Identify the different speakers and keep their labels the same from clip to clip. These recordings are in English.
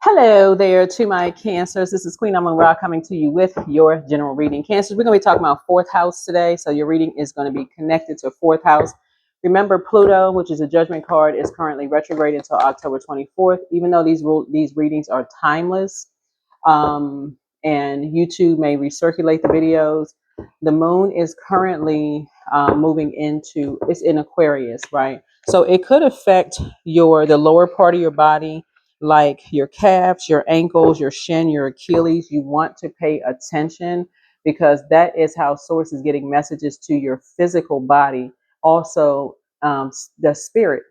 Speaker 1: Hello there to my Cancers. This is Queen Amun Ra coming to you with your general reading. Cancers, we're going to be talking about fourth house today. So your reading is going to be connected to fourth house. Remember, Pluto, which is a judgment card, is currently retrograde until October 24th. Even though these readings are timeless, and YouTube may recirculate the videos, the moon is currently moving it's in Aquarius, right? So it could affect the lower part of your body, like your calves, your ankles, your shin, your Achilles. You want to pay attention because that is how source is getting messages to your physical body. Also, the spirit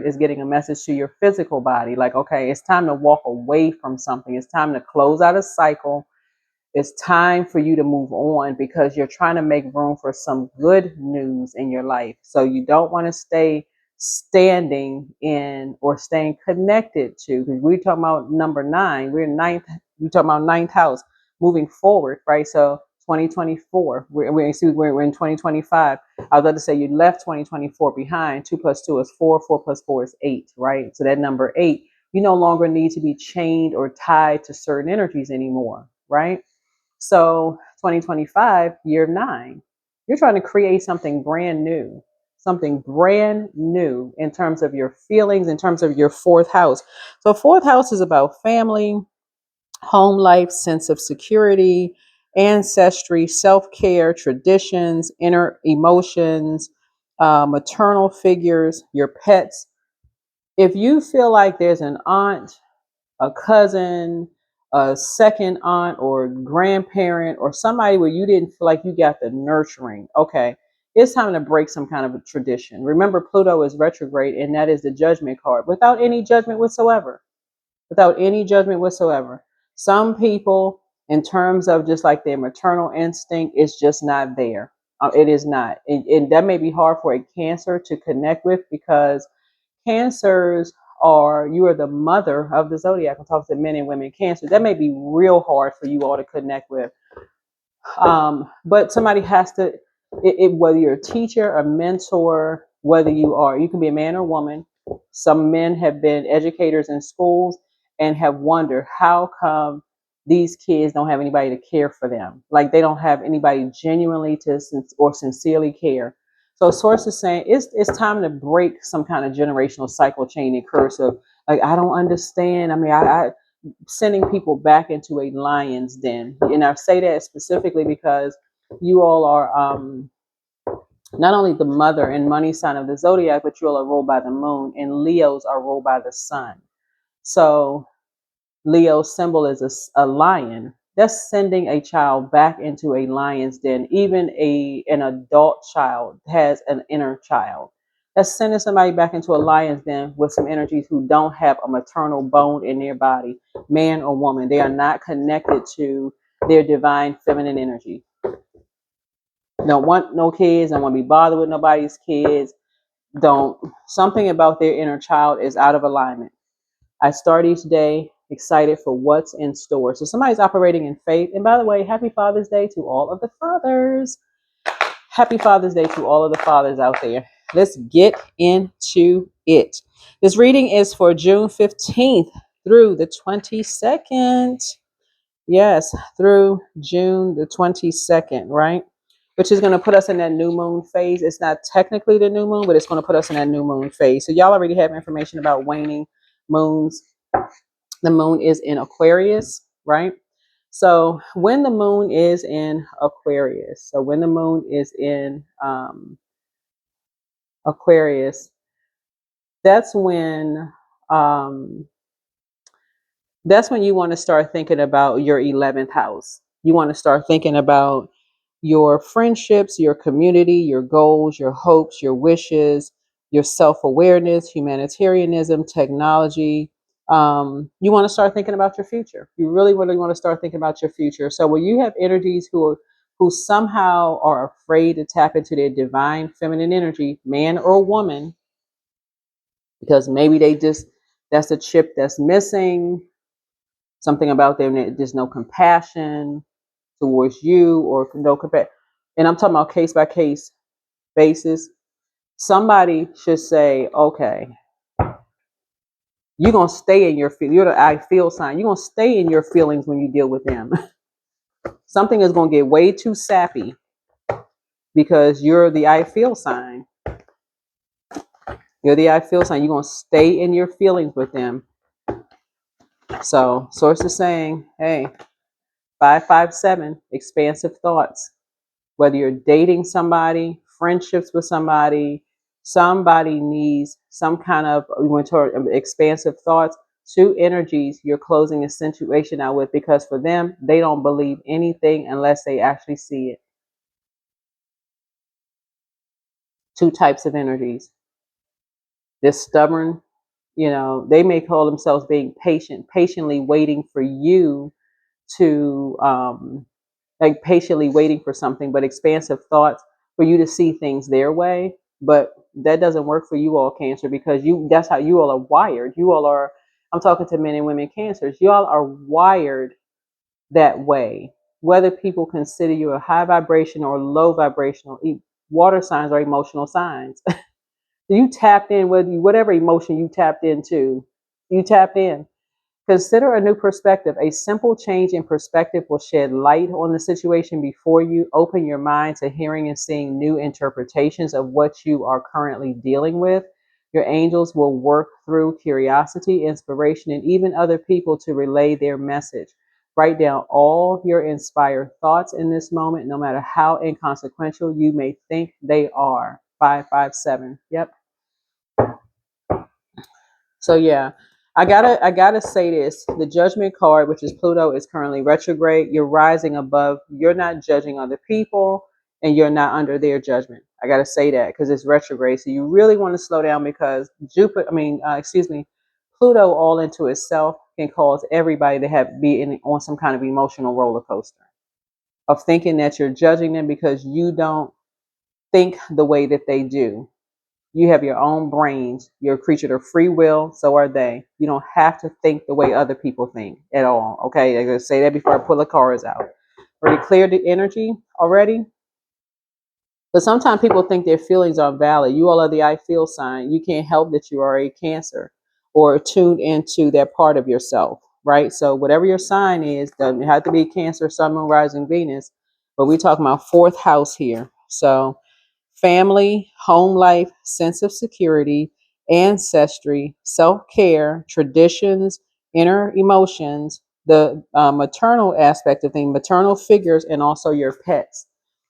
Speaker 1: is getting a message to your physical body. Like, okay, it's time to walk away from something. It's time to close out a cycle. It's time for you to move on because you're trying to make room for some good news in your life. So you don't want to stay standing in or staying connected to, because we're talking about number 9. We're talking about ninth house moving forward, right? So 2024, we're in 2025. I was about to say you left 2024 behind. 2 plus 2 is 4. 4 plus 4 is 8, right? So that number 8, you no longer need to be chained or tied to certain energies anymore, right? So 2025, year 9, you're trying to create something brand new in terms of your feelings, in terms of your fourth house. So fourth house is about family, home life, sense of security, ancestry, self-care, traditions, inner emotions, maternal figures, your pets. If you feel like there's an aunt, a cousin, a second aunt or grandparent, or somebody where you didn't feel like you got the nurturing, okay, it's time to break some kind of a tradition. Remember, Pluto is retrograde, and that is the judgment card without any judgment whatsoever. Without any judgment whatsoever. Some people, in terms of just like their maternal instinct, it's just not there. It is not. And that may be hard for a Cancer to connect with because Cancers you are the mother of the zodiac. I'm talking to men and women. Cancer, that may be real hard for you all to connect with. But somebody has to, whether you're a teacher, a mentor, you can be a man or woman. Some men have been educators in schools and have wondered how come these kids don't have anybody to care for them. Like they don't have anybody genuinely or sincerely care. So source is saying it's time to break some kind of generational cycle chain and curse of like, I don't understand. I mean, I sending people back into a lion's den. And I say that specifically because you all are not only the mother and money sign of the zodiac, but you all are ruled by the moon, and Leos are ruled by the sun. So Leo's symbol is a lion. That's sending a child back into a lion's den. Even an adult child has an inner child. That's sending somebody back into a lion's den with some energies who don't have a maternal bone in their body, man or woman. They are not connected to their divine feminine energy. Don't want no kids, don't want to be bothered with nobody's kids. Something about their inner child is out of alignment. I start each day excited for what's in store. So somebody's operating in faith. And by the way, happy Father's Day to all of the fathers. Happy Father's Day to all of the fathers out there. Let's get into it. This reading is for June 15th through the 22nd. Yes, through June the 22nd, right? Which is going to put us in that new moon phase. It's not technically the new moon, but it's going to put us in that new moon phase. So y'all already have information about waning moons. The moon is in Aquarius, right? So when the moon is in Aquarius, Aquarius, that's when um, you want to start thinking about your 11th house. You want to start thinking about your friendships, your community, your goals, your hopes, your wishes, your self-awareness, humanitarianism, technology. You want to start thinking about your future. You really, really want to start thinking about your future. So when you have energies who somehow are afraid to tap into their divine feminine energy, man or woman, because maybe that's the chip that's missing, something about them that there's no compassion towards you or no compassion. And I'm talking about case by case basis. Somebody should say, okay, you're going to stay in your feel. You're the I feel sign. You're going to stay in your feelings when you deal with them. Something is going to get way too sappy because you're the I feel sign. You're the I feel sign. You're going to stay in your feelings with them. So, source is saying, hey, 557, expansive thoughts. Whether you're dating somebody, friendships with somebody, somebody needs some kind of, we went toward expansive thoughts. Two energies you're closing a situation out with, because for them, they don't believe anything unless they actually see it. Two types of energies. This stubborn, they may call themselves being patient, patiently waiting for you to, like patiently waiting for something, but expansive thoughts for you to see things their way. But that doesn't work for you all, Cancer, because that's how you all are wired. You all are, I'm talking to men and women Cancers, you all are wired that way. Whether people consider you a high vibration or low vibrational, water signs are emotional signs. You tapped in with whatever emotion you tapped into, you tapped in. Consider a new perspective. A simple change in perspective will shed light on the situation before you. Open your mind to hearing and seeing new interpretations of what you are currently dealing with. Your angels will work through curiosity, inspiration, and even other people to relay their message. Write down all your inspired thoughts in this moment, no matter how inconsequential you may think they are. 557. Yep. So yeah, I gotta say this. The Judgment card, which is Pluto, is currently retrograde. You're rising above. You're not judging other people, and you're not under their judgment. I gotta say that because it's retrograde. So you really want to slow down, because Pluto all into itself can cause everybody to be on some kind of emotional roller coaster of thinking that you're judging them because you don't think the way that they do. You have your own brains. You're a creature of free will. So are they. You don't have to think the way other people think at all. Okay, I'm going to say that before I pull the cards out. Already cleared the energy already? But sometimes people think their feelings are valid. You all are the I feel sign. You can't help that you are a Cancer or tuned into that part of yourself, right? So whatever your sign is, doesn't have to be Cancer, Sun, Moon, Rising, Venus. But we're talking about fourth house here. So family, home life, sense of security, ancestry, self care, traditions, inner emotions, the maternal aspect of things, maternal figures, and also your pets.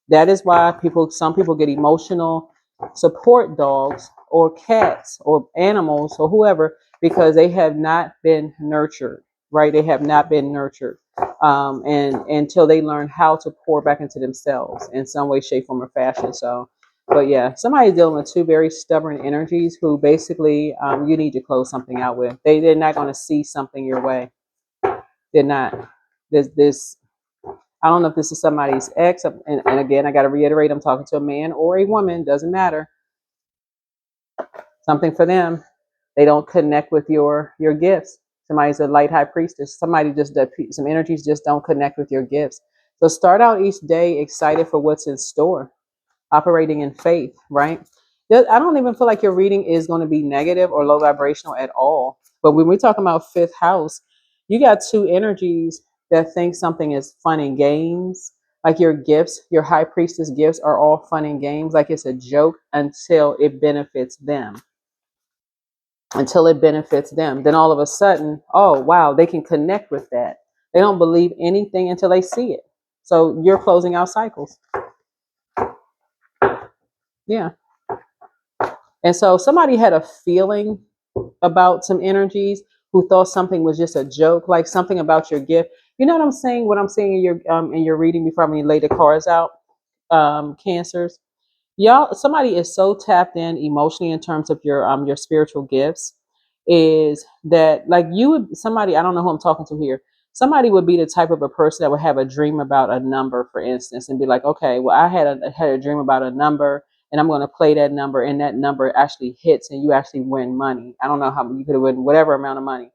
Speaker 1: That is why some people get emotional support dogs or cats or animals or whoever, because they have not been nurtured, right? They have not been nurtured. And until they learn how to pour back into themselves in some way, shape, form, or fashion. So, but yeah, somebody's dealing with two very stubborn energies who basically you need to close something out with. They're not going to see something your way. They're not. This I don't know if this is somebody's ex, and again, I got to reiterate, I'm talking to a man or a woman, doesn't matter. Something for them. They don't connect with your gifts. Somebody's a light high priestess. Somebody just does, some energies just don't connect with your gifts. So start out each day excited for what's in store, operating in faith, right? I don't even feel like your reading is going to be negative or low vibrational at all. But when we're talking about fifth house, you got two energies that think something is fun and games. Like your gifts, your high priestess gifts are all fun and games. Like it's a joke until it benefits them. Until it benefits them. Then all of a sudden, oh, wow, they can connect with that. They don't believe anything until they see it. So you're closing out cycles. Yeah. And so somebody had a feeling about some energies who thought something was just a joke, like something about your gift. You know what I'm saying? What I'm saying in your reading before I'm going to lay the cards out, Cancers. Y'all, somebody is so tapped in emotionally in terms of your spiritual gifts, is that like you would somebody, I don't know who I'm talking to here. Somebody would be the type of a person that would have a dream about a number, for instance, and be like, okay, well, I had a dream about a number, and I'm going to play that number, and that number actually hits, and you actually win money. I don't know how you could have won whatever amount of money,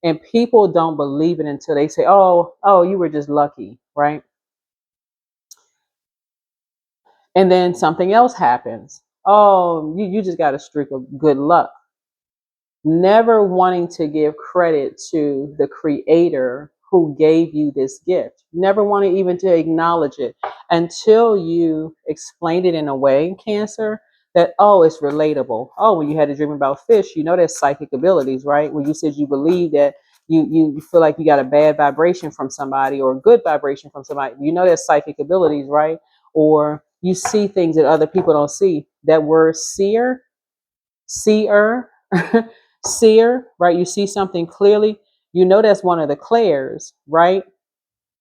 Speaker 1: and people don't believe it until they say, oh, you were just lucky, right? And then something else happens. Oh, you just got a streak of good luck. never wanting to give credit to the creator who gave you this gift, never wanting even to acknowledge it until you explained it in a way, Cancer, that, oh, it's relatable. Oh, when you had a dream about fish, you know there's psychic abilities, right? When you said you believe that you feel like you got a bad vibration from somebody or a good vibration from somebody, you know there's psychic abilities, right? Or you see things that other people don't see. That word seer, seer, right? You see something clearly. You know that's one of the clairs, right?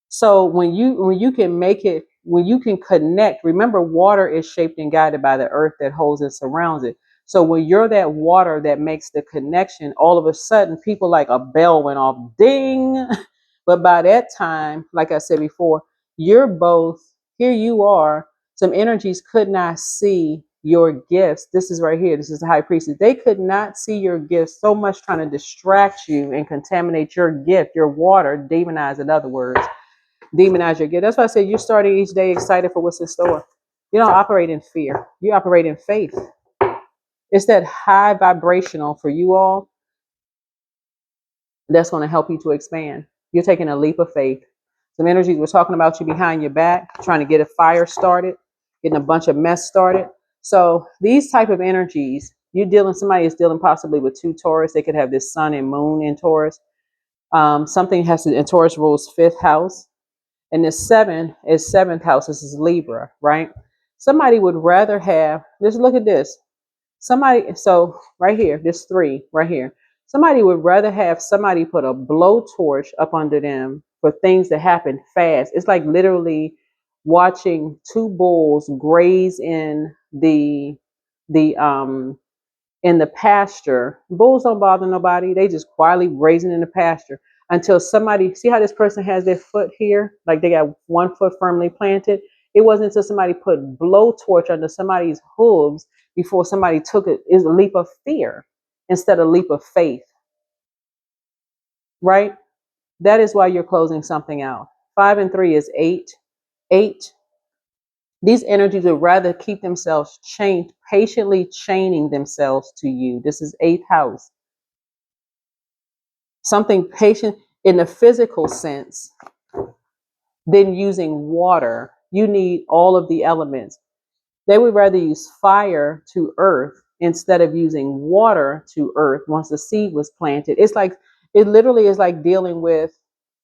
Speaker 1: So when you can make it, when you can connect, remember water is shaped and guided by the earth that holds and surrounds it. So when you're that water that makes the connection, all of a sudden people like a bell went off, ding. But by that time, like I said before, you're both, here you are, some energies could not see your gifts. This is right here. This is the high priestess. They could not see your gifts, so much trying to distract you and contaminate your gift, your water, demonize, in other words, demonize your gift. That's why I say you're starting each day excited for what's in store. You don't operate in fear. You operate in faith. It's that high vibrational for you all that's going to help you to expand. You're taking a leap of faith. Some energies we're talking about you behind your back, trying to get a fire started, getting a bunch of mess started. So these type of energies, you're dealing, somebody is dealing possibly with two Taurus. They could have this sun and moon in Taurus. Something has to, in Taurus rules fifth house. And the seven is seventh house. This is Libra, right? Somebody would rather have, just look at this. Somebody, so right here, this three right here. Somebody would rather have somebody put a blowtorch up under them for things that happen fast. It's like literally watching two bulls graze the in the pasture. Bulls don't bother nobody. They just quietly grazing in the pasture until somebody, see how this person has their foot here? Like they got one foot firmly planted. It wasn't until somebody put blowtorch under somebody's hooves before somebody took it. Is a leap of fear instead of leap of faith, right? That is why you're closing something out. 5 and 3 is 8. 8. These energies would rather keep themselves chained, patiently chaining themselves to you. This is 8th house. Something patient in the physical sense than using water. You need all of the elements. They would rather use fire to earth instead of using water to earth once the seed was planted. It's like, it literally is like dealing with,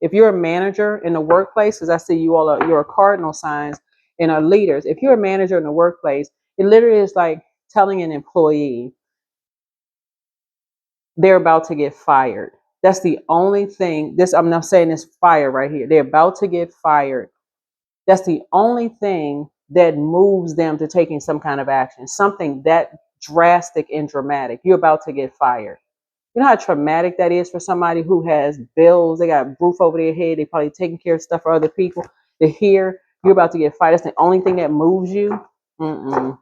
Speaker 1: if you're a manager in the workplace, because I see you all are, you're cardinal signs and are leaders. If you're a manager in the workplace, it literally is like telling an employee they're about to get fired. That's the only thing. This, I'm not saying this fire right here. They're about to get fired. That's the only thing that moves them to taking some kind of action, something that drastic and dramatic. You're about to get fired. You know how traumatic that is for somebody who has bills, they got a roof over their head, they probably taking care of stuff for other people. To hear you're about to get fired, that's the only thing that moves you. Mm-mm.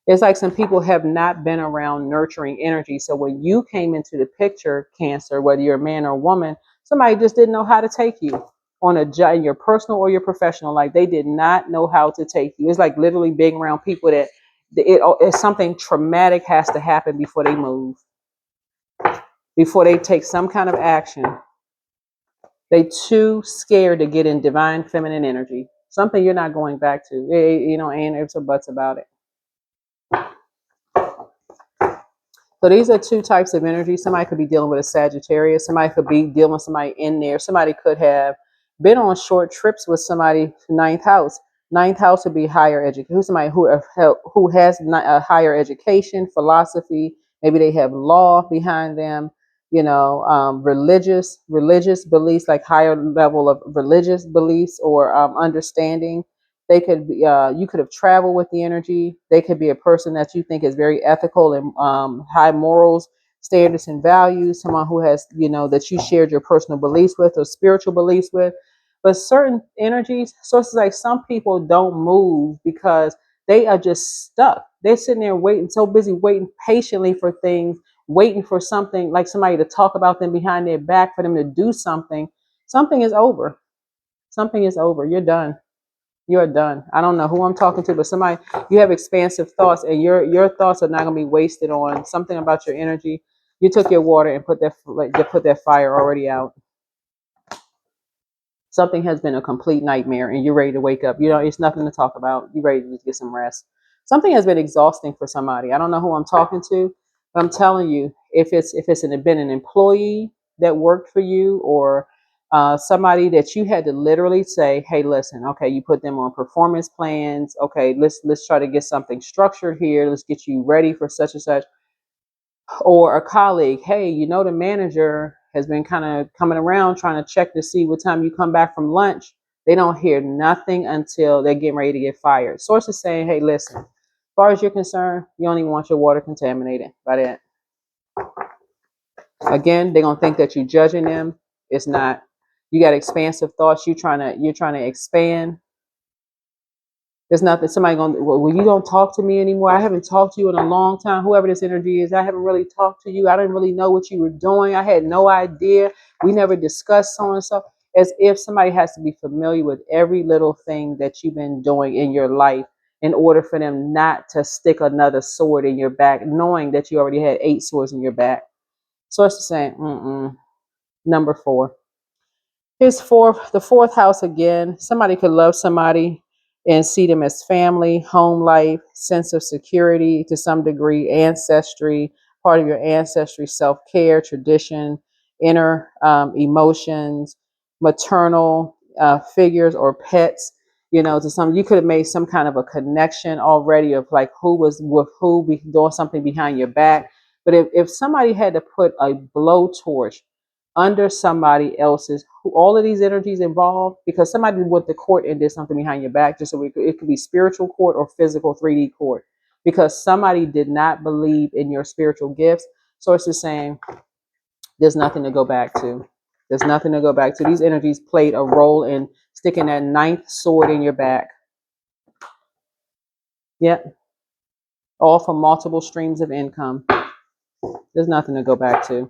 Speaker 1: It's like some people have not been around nurturing energy. So when you came into the picture, Cancer, whether you're a man or a woman, somebody just didn't know how to take you on a job, your personal or your professional life. They did not know how to take you. It's like literally being around people that it's something traumatic has to happen before they move, before they take some kind of action. They too scared to get in divine feminine energy. Something you're not going back to. You know, ain't ifs or buts about it. So these are two types of energy. Somebody could be dealing with a Sagittarius. Somebody could be dealing with somebody in there. Somebody could have been on short trips with somebody. Ninth house. Ninth house would be higher education. Somebody who has a higher education, philosophy. Maybe they have law behind them. You know, religious beliefs, like higher level of religious beliefs or understanding. They could be, you could have traveled with the energy. They could be a person that you think is very ethical and high morals, standards, and values. Someone who has, you know, that you shared your personal beliefs with or spiritual beliefs with. But certain energies, so it's like some people don't move because they are just stuck. They're sitting there waiting, so busy waiting patiently for things, waiting for something like somebody to talk about them behind their back for them to do something. Something is over. Something is over. You're done. You're done. I don't know who I'm talking to, but somebody, you have expansive thoughts, and your thoughts are not going to be wasted on something about your energy. You took your water and put that, like, they put that fire already out. Something has been a complete nightmare, and you're ready to wake up. You know, it's nothing to talk about. You're ready to just get some rest. Something has been exhausting for somebody. I don't know who I'm talking to, but I'm telling you, been an employee that worked for you, or somebody that you had to literally say, "Hey, listen, okay, you put them on performance plans. Okay, let's try to get something structured here. Let's get you ready for such and such." Or a colleague, hey, the manager has been kind of coming around trying to check to see what time you come back from lunch. They don't hear nothing until they're getting ready to get fired. Sources saying, hey, listen, as far as you're concerned, you don't even want your water contaminated by that. Again, they're gonna think that you're judging them. It's not. You got expansive thoughts. You're trying to expand. There's nothing. Somebody going, well, you don't talk to me anymore. I haven't talked to you in a long time. Whoever this energy is, I haven't really talked to you. I didn't really know what you were doing. I had no idea. We never discussed so and so. As if somebody has to be familiar with every little thing that you've been doing in your life in order for them not to stick another sword in your back, knowing that you already had 8 swords in your back. So it's saying, number 4. The fourth house again. Somebody could love somebody and see them as family, home life, sense of security to some degree, ancestry, part of your ancestry, self-care, tradition, inner emotions, maternal figures or pets. To some, you could have made some kind of a connection already of like who was with who doing something behind your back. But if somebody had to put a blowtorch under somebody else's, all of these energies involved, because somebody went to court and did something behind your back, just so it could be spiritual court or physical 3D court, because somebody did not believe in your spiritual gifts. So it's just saying there's nothing to go back to. There's nothing to go back to. These energies played a role in sticking that 9th sword in your back. Yep. All from multiple streams of income. There's nothing to go back to.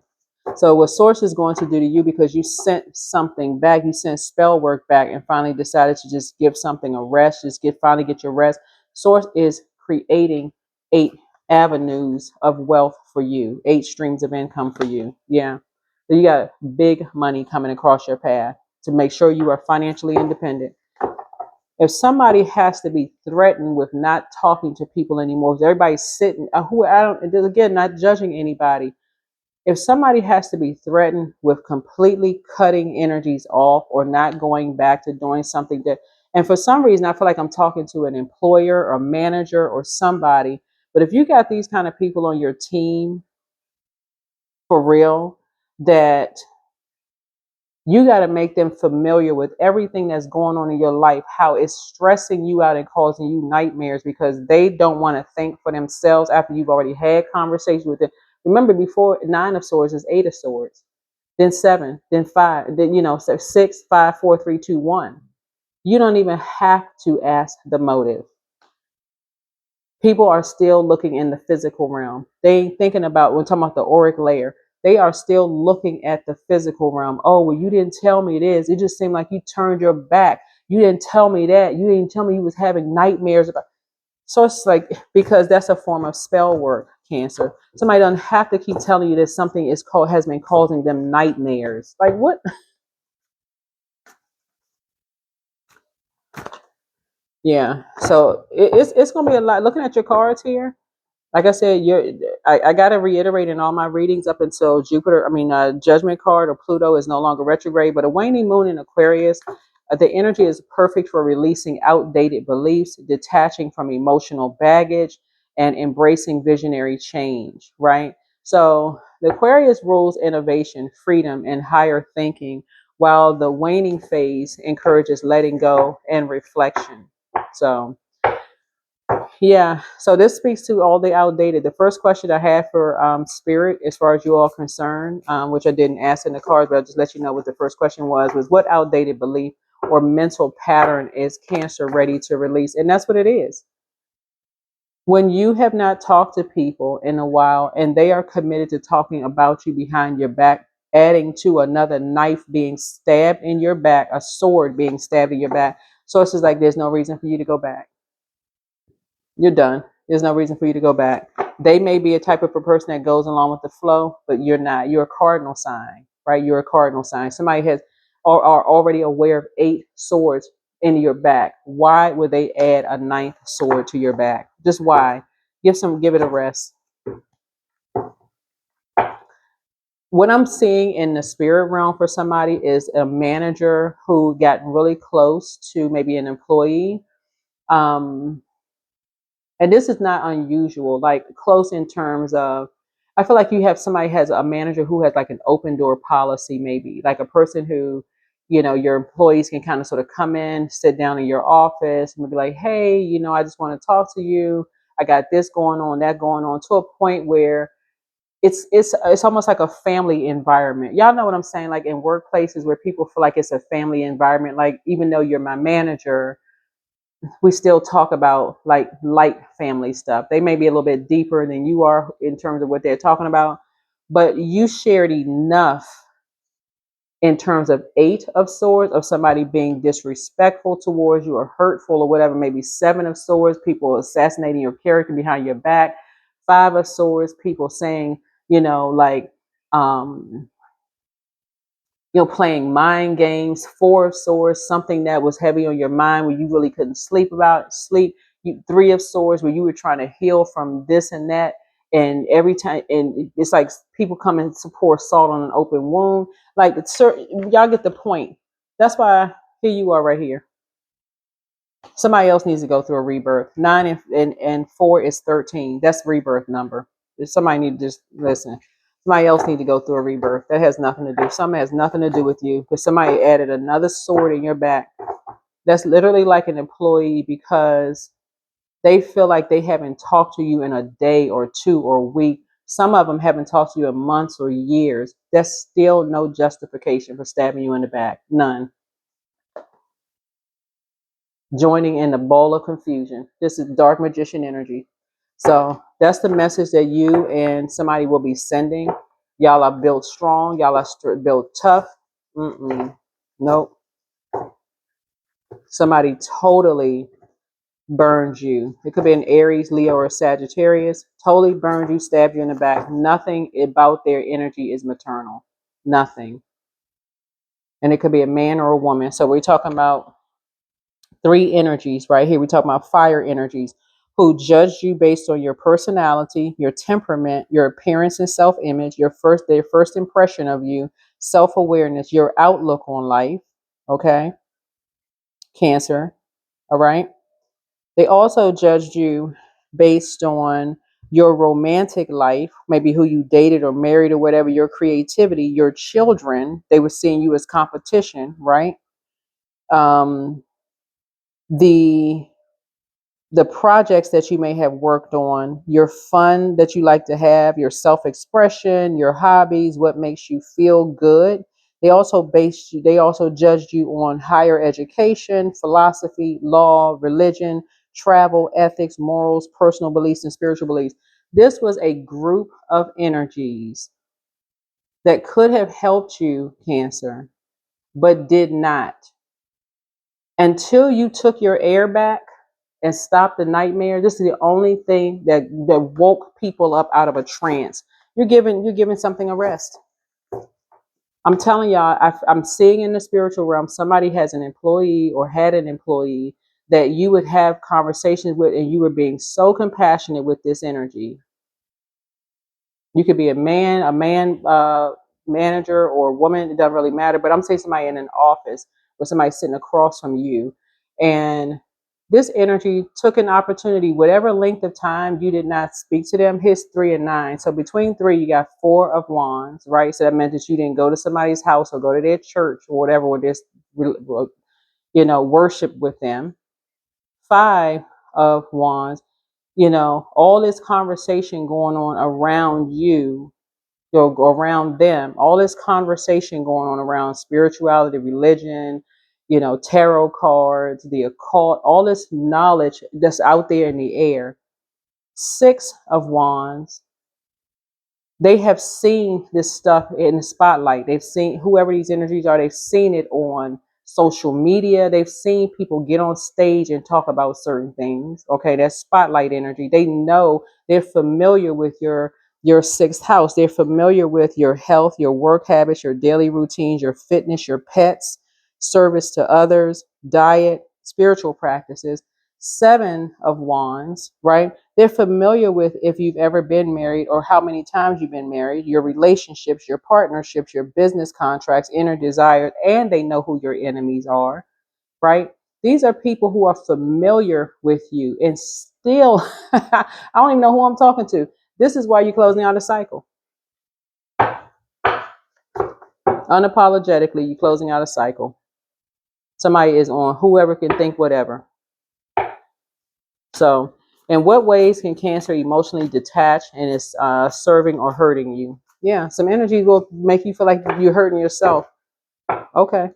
Speaker 1: So what Source is going to do to you, because you sent something back, you sent spell work back and finally decided to just give something a rest, finally get your rest. Source is creating 8 avenues of wealth for you, 8 streams of income for you. Yeah. So you got big money coming across your path to make sure you are financially independent. If somebody has to be threatened with not talking to people anymore, if everybody's sitting, again, not judging anybody. If somebody has to be threatened with completely cutting energies off or not going back to doing something and for some reason, I feel like I'm talking to an employer or manager or somebody, but if you got these kind of people on your team for real, that you got to make them familiar with everything that's going on in your life, how it's stressing you out and causing you nightmares because they don't want to think for themselves after you've already had conversations with them. Remember, before 9 of swords is 8 of swords, then 7, then 5, then, so 6, 5, 4, 3, 2, 1. You don't even have to ask the motive. People are still looking in the physical realm. They ain't thinking about, when talking about the auric layer, they are still looking at the physical realm. Oh, well, you didn't tell me this. It just seemed like you turned your back. You didn't tell me that. You didn't tell me you was having nightmares about. So it's like, because that's a form of spell work, Cancer. Somebody doesn't have to keep telling you that something has been causing them nightmares. Like what? Yeah. So it's gonna be a lot. Looking at your cards here, like I said, I got to reiterate in all my readings up until Judgment card or Pluto is no longer retrograde, but a waning moon in Aquarius, the energy is perfect for releasing outdated beliefs, detaching from emotional baggage, and embracing visionary change, right? So the Aquarius rules innovation, freedom, and higher thinking, while the waning phase encourages letting go and reflection. So yeah, so this speaks to all the outdated. The first question I had for Spirit, as far as you all concerned, which I didn't ask in the cards, but I'll just let you know what the first question was what outdated belief or mental pattern is Cancer ready to release? And that's what it is. When you have not talked to people in a while and they are committed to talking about you behind your back, adding to another knife being stabbed in your back, a sword being stabbed in your back, So it's just like, there's no reason for you to go back. You're done. There's no reason for you to go back. They may be a type of a person that goes along with the flow, but you're not. You're a cardinal sign, right? You're a cardinal sign. Somebody has or are already aware of 8 swords in your back. Why would they add a 9th sword to your back? Just why? Give it a rest. What I'm seeing in the spirit realm for somebody is a manager who got really close to maybe an employee. And this is not unusual, like close in terms of, I feel like you have somebody has a manager who has like an open door policy, maybe like a person who, your employees can kind of sort of come in, sit down in your office and be like, hey, I just want to talk to you. I got this going on, that going on, to a point where it's almost like a family environment. Y'all know what I'm saying? Like in workplaces where people feel like it's a family environment, like even though you're my manager, we still talk about like light family stuff. They may be a little bit deeper than you are in terms of what they're talking about, but you shared enough in terms of 8 of swords of somebody being disrespectful towards you or hurtful or whatever. Maybe 7 of swords, people assassinating your character behind your back. 5 of swords, people saying, like, playing mind games. 4 of swords, something that was heavy on your mind where you really couldn't sleep. 3 of swords, where you were trying to heal from this and that. And every time, and it's like people come and to pour salt on an open wound. Like, y'all get the point. That's why here you are right here. Somebody else needs to go through a rebirth. 9 and 4 is 13. That's rebirth number. Somebody need to just listen. Somebody else need to go through a rebirth. That has nothing to do. Something has nothing to do with you, because somebody added another sword in your back. That's literally like an employee, because they feel like they haven't talked to you in a day or 2 or a week. Some of them haven't talked to you in months or years. That's still no justification for stabbing you in the back. None. Joining in the bowl of confusion. This is dark magician energy. So that's the message that you and somebody will be sending. Y'all are built strong. Y'all are built tough. Nope. Somebody totally burned you. It could be an Aries, Leo, or Sagittarius. Totally burned you, stabbed you in the back. Nothing about their energy is maternal. Nothing. And it could be a man or a woman. So we're talking about 3 energies right here. We're talking about fire energies who judged you based on your personality, your temperament, your appearance and self-image, their first impression of you, self-awareness, your outlook on life. Okay. Cancer. All right. They also judged you based on your romantic life, maybe who you dated or married or whatever, your creativity, your children. They were seeing you as competition, right? The projects that you may have worked on, your fun that you like to have, your self-expression, your hobbies, what makes you feel good. They also judged you on higher education, philosophy, law, religion, travel, ethics, morals, personal beliefs, and spiritual beliefs. This was a group of energies that could have helped you, Cancer, but did not. Until you took your air back and stopped the nightmare. This is the only thing that woke people up out of a trance. You're giving something a rest. I'm telling y'all, I'm seeing in the spiritual realm, somebody has an employee or had an employee that you would have conversations with, and you were being so compassionate with this energy. You could be a man manager, or a woman. It doesn't really matter. But I'm saying somebody in an office with somebody sitting across from you, and this energy took an opportunity, whatever length of time you did not speak to them. Here's 3 and 9. So between 3, you got 4 of wands, right? So that meant that you didn't go to somebody's house or go to their church or whatever, or this, worship with them. 5 of wands, all this conversation going on around you, around them, all this conversation going on around spirituality, religion, tarot cards, the occult, all this knowledge that's out there in the air. 6 of wands, they have seen this stuff in the spotlight. They've seen, whoever these energies are, they've seen it on social media. They've seen people get on stage and talk about certain things. Okay, that's spotlight energy. They know, they're familiar with your sixth house. They're familiar with your health, your work habits, your daily routines, your fitness, your pets, service to others, diet, spiritual practices. Seven of Wands, right? They're familiar with if you've ever been married or how many times you've been married, your relationships, your partnerships, your business contracts, inner desires, and they know who your enemies are, right? These are people who are familiar with you and still, I don't even know who I'm talking to. This is why you're closing out a cycle. Unapologetically, you're closing out a cycle. Somebody is on whoever can think whatever. So, in what ways can Cancer emotionally detach and is serving or hurting you? Yeah, some energy will make you feel like you're hurting yourself. Okay,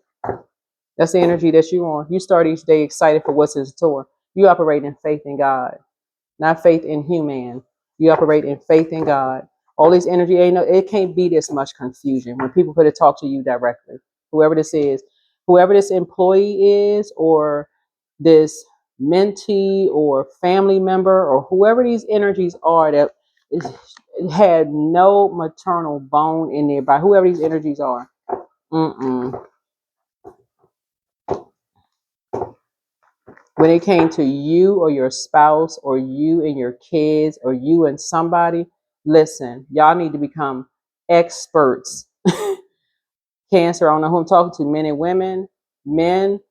Speaker 1: that's the energy that you on. You start each day excited for what's in store. You operate in faith in God, not faith in human. You operate in faith in God. All this energy, ain't no, it can't be this much confusion when people could have talked to you directly. Whoever this is, whoever this employee is, or this mentee or family member, or whoever these energies are that had no maternal bone in their body, whoever these energies are. Mm-mm. When it came to you or your spouse or you and your kids or you and somebody, listen, y'all need to become experts. Cancer, I don't know who I'm talking to, men and women. Men,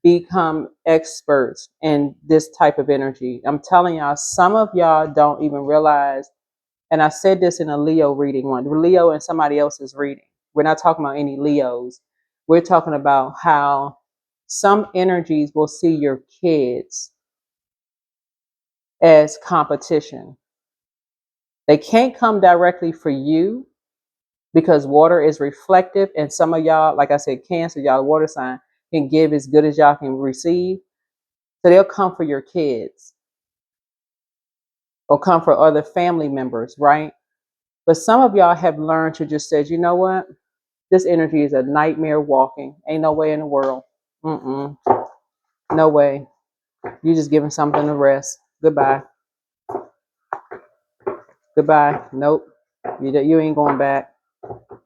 Speaker 1: become experts in this type of energy. I'm telling y'all, some of y'all don't even realize, and I said this in a Leo reading one, Leo and somebody else's reading. We're not talking about any Leos. We're talking about how some energies will see your kids as competition. They can't come directly for you because water is reflective, and some of y'all, like I said, Cancer, y'all water sign, can give as good as y'all can receive. So they'll come for your kids or come for other family members, right? But some of y'all have learned to just say, you know what? This energy is a nightmare walking. Ain't no way in the world. Mm-mm. No way. You just giving something to rest. Goodbye. Goodbye. Nope. You ain't going back.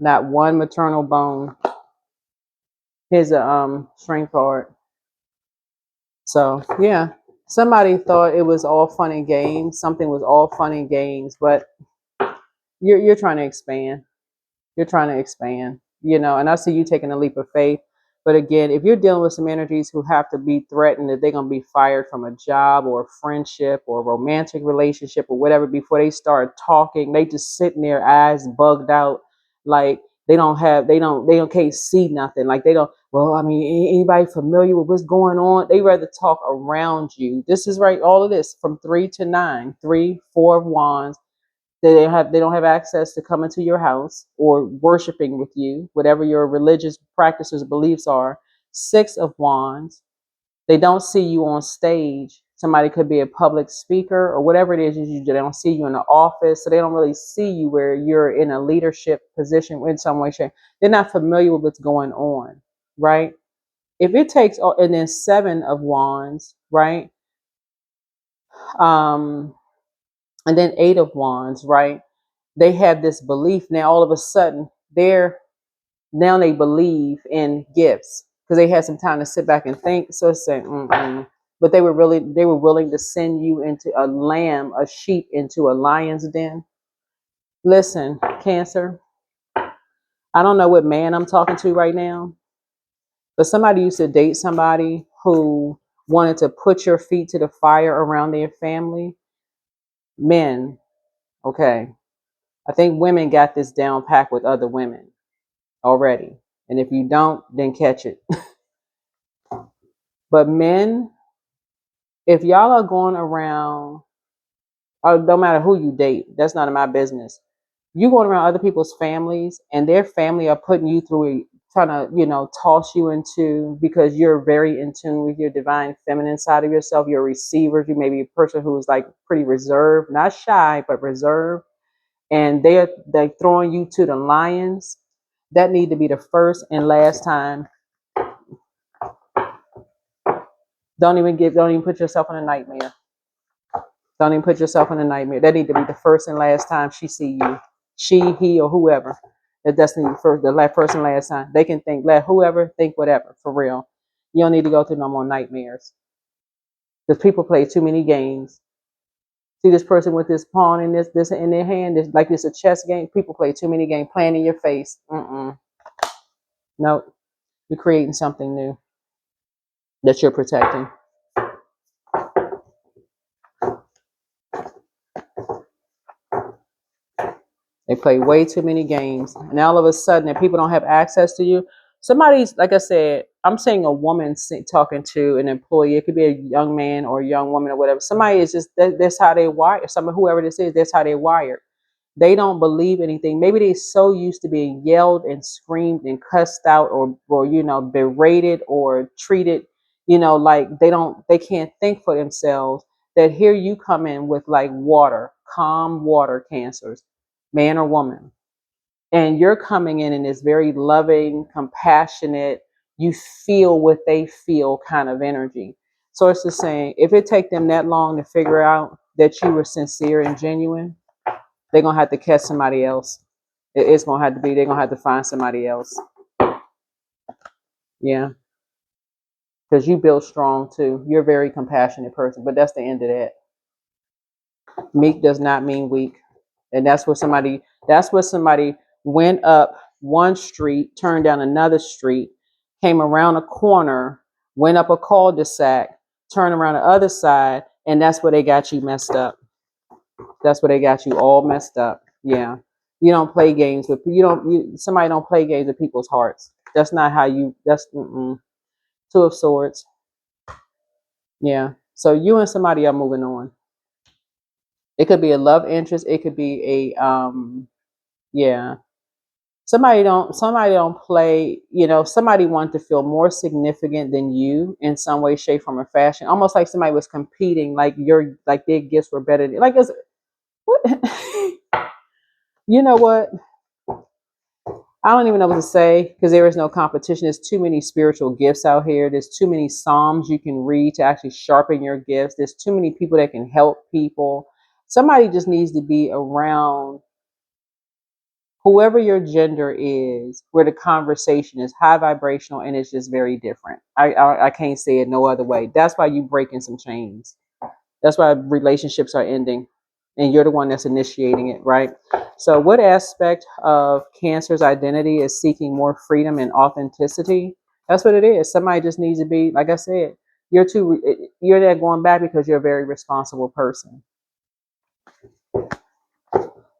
Speaker 1: Not one maternal bone. Here's a string card. So yeah, somebody thought it was all fun and games. Something was all fun and games, but you're trying to expand. You're trying to expand, and I see you taking a leap of faith. But again, if you're dealing with some energies who have to be threatened that they're going to be fired from a job or a friendship or a romantic relationship or whatever, before they start talking, they just sitting there, eyes bugged out, like they don't can't see nothing. Like they don't, well, I mean, anybody familiar with what's going on? They rather talk around you. This is right. All of this from 3 to 9, 3, 4 of wands. They don't have access to come into your house or worshiping with you, whatever your religious practices, beliefs are. Six of Wands. They don't see you on stage. Somebody could be a public speaker or whatever it is you do. They don't see you in the office, so they don't really see you where you're in a leadership position in some way, shape. They're not familiar with what's going on, right? If it takes, and then Seven of Wands, right? Um, and then Eight of Wands, right? They have this belief now. All of a sudden, they believe in gifts because they had some time to sit back and think. So it's saying, but they were willing to send you into a sheep into a lion's den. Listen, Cancer, I don't know what man I'm talking to right now, but somebody used to date somebody who wanted to put your feet to the fire around their family. Men, okay. I think women got this down packed with other women already. And if you don't, then catch it. But men, if y'all are going around, or no matter who you date, that's none of my business. You going around other people's families and their family are putting you through, trying to, toss you into, because you're very in tune with your divine feminine side of yourself. You're a receiver. You may be a person who is like pretty reserved, not shy, but reserved. And they're throwing you to the lions. That need to be the first and last time Don't even put yourself in a nightmare. Don't even put yourself in a nightmare. That need to be the first and last time she see you. She, he, or whoever. That's the first and last time. They can think, let whoever think whatever, for real. You don't need to go through no more nightmares. Because people play too many games. See this person with this pawn and this in their hand, it's like it's a chess game. People play too many games, playing in your face. No, you're creating something new that you're protecting. They play way too many games. And all of a sudden, if people don't have access to you, somebody's, like I said, I'm saying a woman talking to an employee. It could be a young man or a young woman or whatever. Somebody is just, that's how they wire. Whoever this is, that's how they wired. They don't believe anything. Maybe they're so used to being yelled and screamed and cussed out or berated or treated, like they can't think for themselves, that here you come in with like water, calm water, Cancers, man or woman. And you're coming in this very loving, compassionate, you feel what they feel kind of energy. So it's just saying, if it take them that long to figure out that you were sincere and genuine, they're gonna have to catch somebody else. It's gonna have to be, they're gonna have to find somebody else. Yeah. Because you build strong too. You're a very compassionate person, but that's the end of that. Meek does not mean weak. And that's what somebody went up one street, turned down another street, came around a corner, went up a cul-de-sac, turned around the other side, and that's where they got you messed up. That's where they got you all messed up. Yeah. You don't play games with somebody don't play games with people's hearts. That's not how you that's Two of Swords. Yeah. So you and somebody are moving on. It could be a love interest, it could be a yeah. Somebody don't play, somebody wants to feel more significant than you in some way, shape, form, or fashion. Almost like somebody was competing, like their gifts were better than, like, what? You know what? I don't even know what to say, because there is no competition. There's too many spiritual gifts out here. There's too many Psalms you can read to actually sharpen your gifts. There's too many people that can help people. Somebody just needs to be around whoever your gender is, where the conversation is high vibrational and it's just very different. I can't say it no other way. That's why you breaking some chains. That's why relationships are ending, and you're the one that's initiating it, right? So what aspect of Cancer's identity is seeking more freedom and authenticity? That's what it is. Somebody just needs to be, like I said, you're there going back because you're a very responsible person.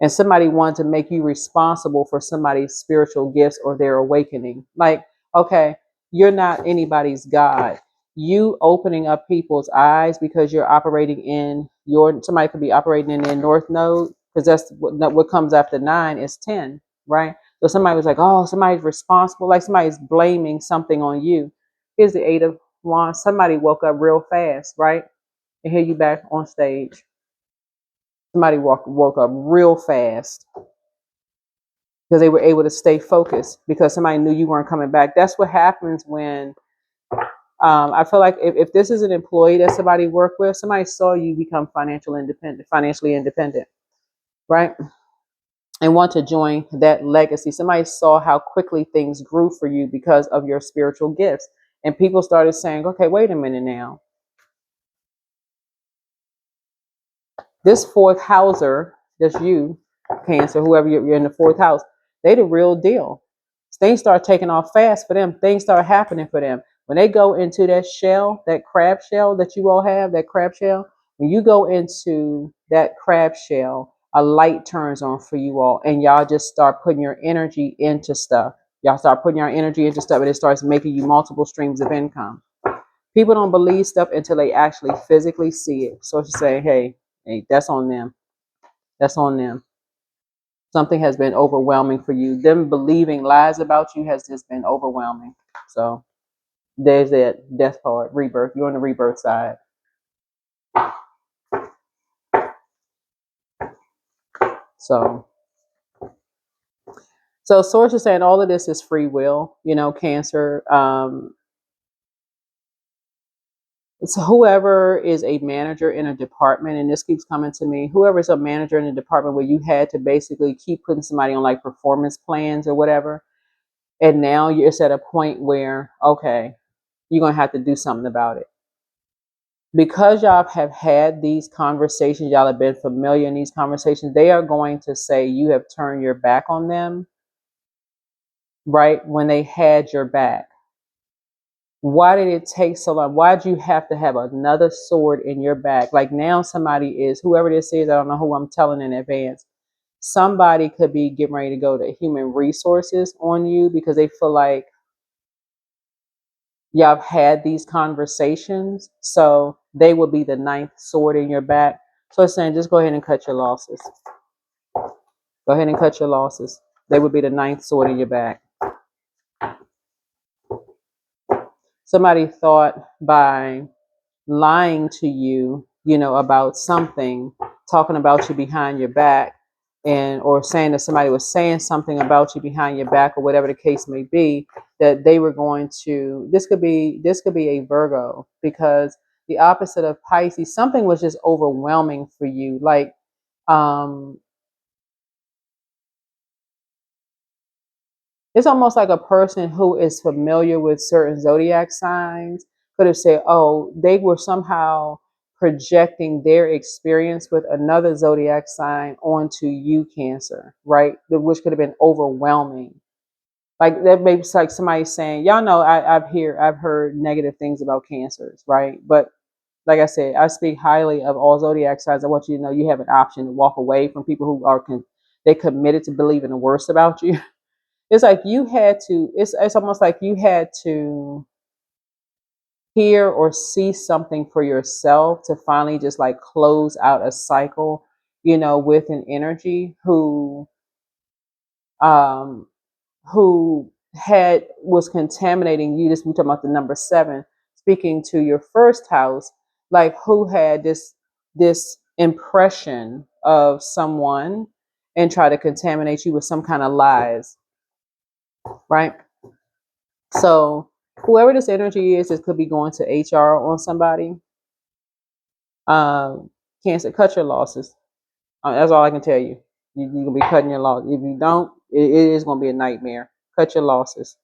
Speaker 1: And somebody wanted to make you responsible for somebody's spiritual gifts or their awakening. Like, okay, you're not anybody's God. You opening up people's eyes because you're operating in somebody could be operating in their north node, because that's what comes after 9 is 10, right? So somebody was like, oh, somebody's responsible, like somebody's blaming something on you. Here's the 8 of Wands. Somebody woke up real fast, right? And here you back on stage. Somebody woke up real fast because they were able to stay focused because somebody knew you weren't coming back. That's what happens when I feel like if this is an employee that somebody worked with, somebody saw you become financially independent, right? And want to join that legacy. Somebody saw how quickly things grew for you because of your spiritual gifts. And people started saying, okay, wait a minute now. This fourth houser, that's you, Cancer, whoever you're in the fourth house, they the real deal. Things start taking off fast for them. Things start happening for them. When they go into that shell, that crab shell that you all have, that crab shell, when you go into that crab shell, a light turns on for you all, and y'all just start putting your energy into stuff. Y'all start putting your energy into stuff, and it starts making you multiple streams of income. People don't believe stuff until they actually physically see it. So to say, hey, that's on them. That's on them. Something has been overwhelming for you. Them believing lies about you has just been overwhelming. So there's that death part, rebirth. You're on the rebirth side. So Source is saying all of this is free will, Cancer. So whoever is a manager in a department, and this keeps coming to me, whoever is a manager in a department where you had to basically keep putting somebody on like performance plans or whatever, and now you're at a point where, okay, you're going to have to do something about it. Because y'all have had these conversations, y'all have been familiar in these conversations, they are going to say you have turned your back on them, right? When they had your back. Why did it take so long? Why did you have to have another sword in your back? Like now somebody is, whoever this is, I don't know who I'm telling in advance. Somebody could be getting ready to go to human resources on you because they feel like y'all have had these conversations. So they will be the ninth sword in your back. So it's saying just go ahead and cut your losses. Go ahead and cut your losses. They would be the ninth sword in your back. Somebody thought by lying to you, about something, talking about you behind your back, and or saying that somebody was saying something about you behind your back or whatever the case may be, that they were going to, this could be a Virgo, because the opposite of Pisces, something was just overwhelming for you. Like it's almost like a person who is familiar with certain zodiac signs could have said, oh, they were somehow projecting their experience with another zodiac sign onto you, Cancer, right? Which could have been overwhelming. Like that may be like somebody saying, y'all know I've heard negative things about Cancers, right? But like I said, I speak highly of all zodiac signs. I want you to know you have an option to walk away from people who are they committed to believing the worst about you. It's like you had to, it's almost like you had to hear or see something for yourself to finally just like close out a cycle, with an energy um who was contaminating you. This, we're talking about the number 7, speaking to your first house, like who had this impression of someone and try to contaminate you with some kind of lies, right? So whoever this energy is, it could be going to HR on somebody. Cancer, cut your losses. That's all I can tell you. You can be cutting your loss. If you don't, it is going to be a nightmare. Cut your losses.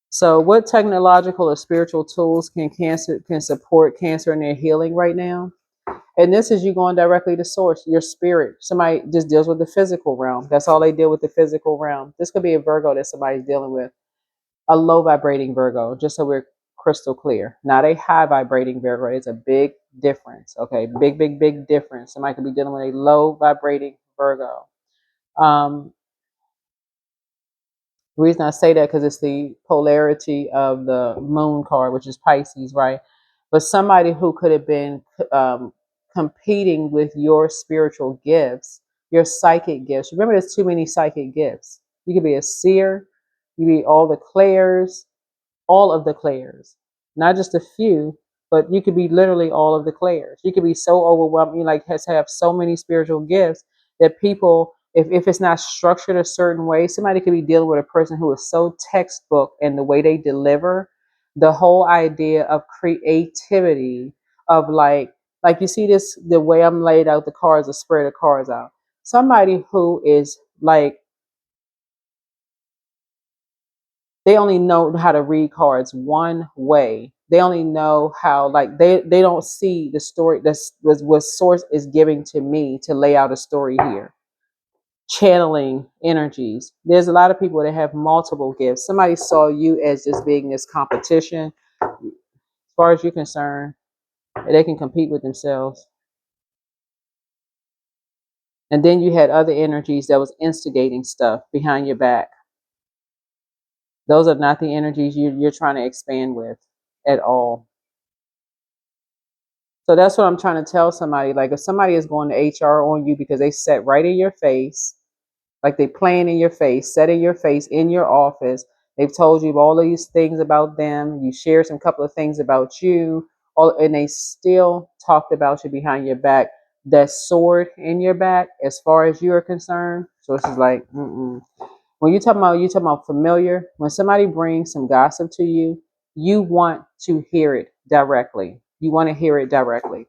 Speaker 1: So, what technological or spiritual tools can support Cancer in their healing right now? And this is you going directly to source, your spirit. Somebody just deals with the physical realm. That's all they deal with, the physical realm. This could be a Virgo that somebody's dealing with. A low vibrating Virgo, just so we're crystal clear. Not a high vibrating Virgo. It's a big difference. Okay, big difference. Somebody could be dealing with a low vibrating Virgo. The reason I say that because it's the polarity of the moon card, which is Pisces, right? But somebody who could have been competing with your spiritual gifts, your psychic gifts. Remember, there's too many psychic gifts. You could be a seer, you be all of the clairs, not just a few, but you could be literally all of the clairs. You could be so overwhelmed, you like has have so many spiritual gifts that people, if it's not structured a certain way, somebody could be dealing with a person who is so textbook in the way they deliver, the whole idea of creativity, of like you see this, the way I'm laid out the cards, the spread of cards out. Somebody who is like, they only know how to read cards one way. They only know how, like, they don't see the story that's what source is giving to me to lay out a story here. Channeling energies. There's a lot of people that have multiple gifts. Somebody saw you as just being this competition. As far as you're concerned, they can compete with themselves. And then you had other energies that was instigating stuff behind your back. Those are not the energies you're trying to expand with at all. So that's what I'm trying to tell somebody. Like if somebody is going to HR on you because they sat right in your face, like they playing in your face, set in your face in your office. They've told you all of these things about them. You shared some couple of things about you, and they still talked about you behind your back. that sword in your back as far as you're concerned. So it's just like, when you talking about familiar, when somebody brings some gossip to you, you want to hear it directly. You want to hear it directly.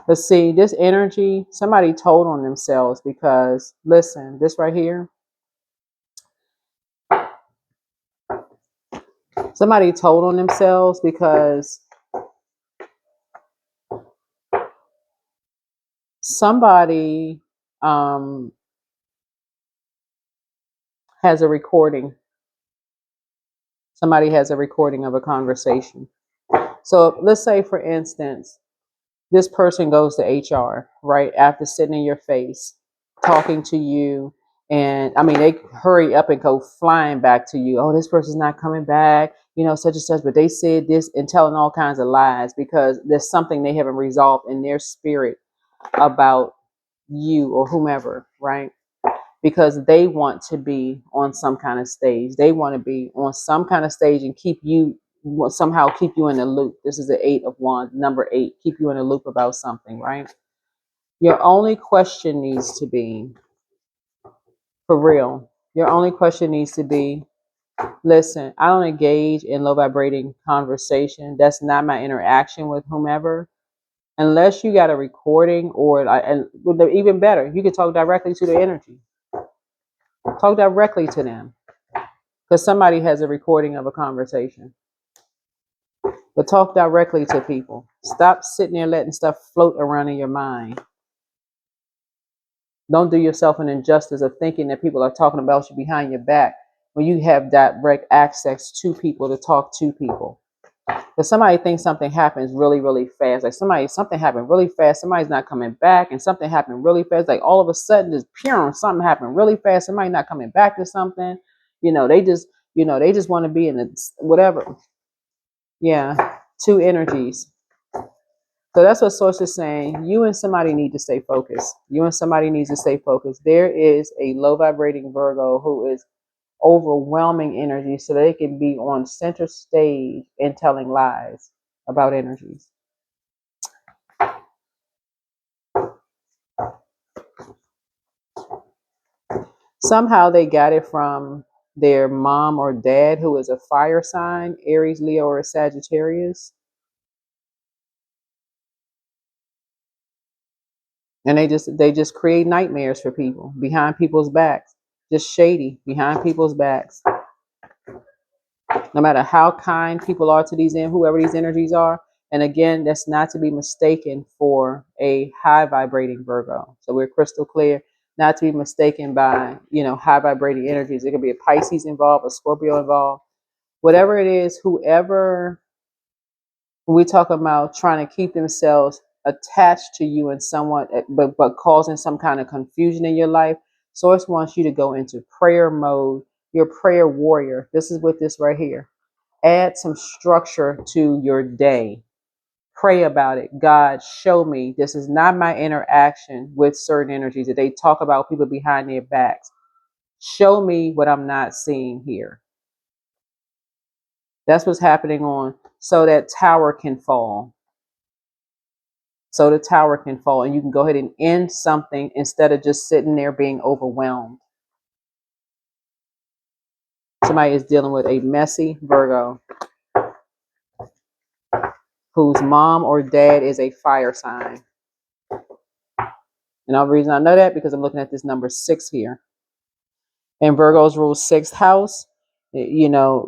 Speaker 1: But see, this energy, somebody told on themselves because, listen, this right here, somebody told on themselves because somebody has a recording. Somebody has a recording of a conversation. So let's say, for instance, this person goes to HR, right, after sitting in your face, talking to you. And I mean, they hurry up and go flying back to you. Oh, this person's not coming back, such and such, but they said this, and telling all kinds of lies because there's something they haven't resolved in their spirit about you or whomever, right? Because they want to be on some kind of stage. They want to be on some kind of stage and somehow keep you in the loop. This is the 8 of Wands, number 8, keep you in the loop about something, right? Your only question needs to be, for real, your only question needs to be, listen, I don't engage in low vibrating conversation. That's not my interaction with whomever. Unless you got a recording and even better, you can talk directly to the energy. Talk directly to them because somebody has a recording of a conversation. But talk directly to people. Stop sitting there letting stuff float around in your mind. Don't do yourself an injustice of thinking that people are talking about you behind your back when you have direct access to people to talk to people. If somebody thinks something happens really, really fast, like something happened really fast, somebody's not coming back, and something happened really fast, like all of a sudden, just pure, something happened really fast, somebody not coming back to something, they just want to be in it, whatever. Yeah, two energies. So that's what Source is saying. You and somebody need to stay focused. You and somebody needs to stay focused. There is a low vibrating Virgo who is overwhelming energy so they can be on center stage and telling lies about energies. Somehow they got it from their mom or dad who is a fire sign, Aries, Leo, or Sagittarius. And they just create nightmares for people behind people's backs. Just shady behind people's backs. No matter how kind people are to whoever these energies are. And again, that's not to be mistaken for a high vibrating Virgo. So we're crystal clear, not to be mistaken by, high vibrating energies. There could be a Pisces involved, a Scorpio involved, whatever it is, whoever, when we talk about trying to keep themselves attached to you and somewhat, but causing some kind of confusion in your life. Source wants you to go into prayer mode. You're a prayer warrior. This is what this right here. Add some structure to your day. Pray about it. God, show me. This is not my interaction with certain energies that they talk about people behind their backs. Show me what I'm not seeing here. That's what's happening so that tower can fall. So the tower can fall and you can go ahead and end something instead of just sitting there being overwhelmed. Somebody is dealing with a messy Virgo whose mom or dad is a fire sign. And the reason I know that because I'm looking at this number 6 here. And Virgos rule 6th house.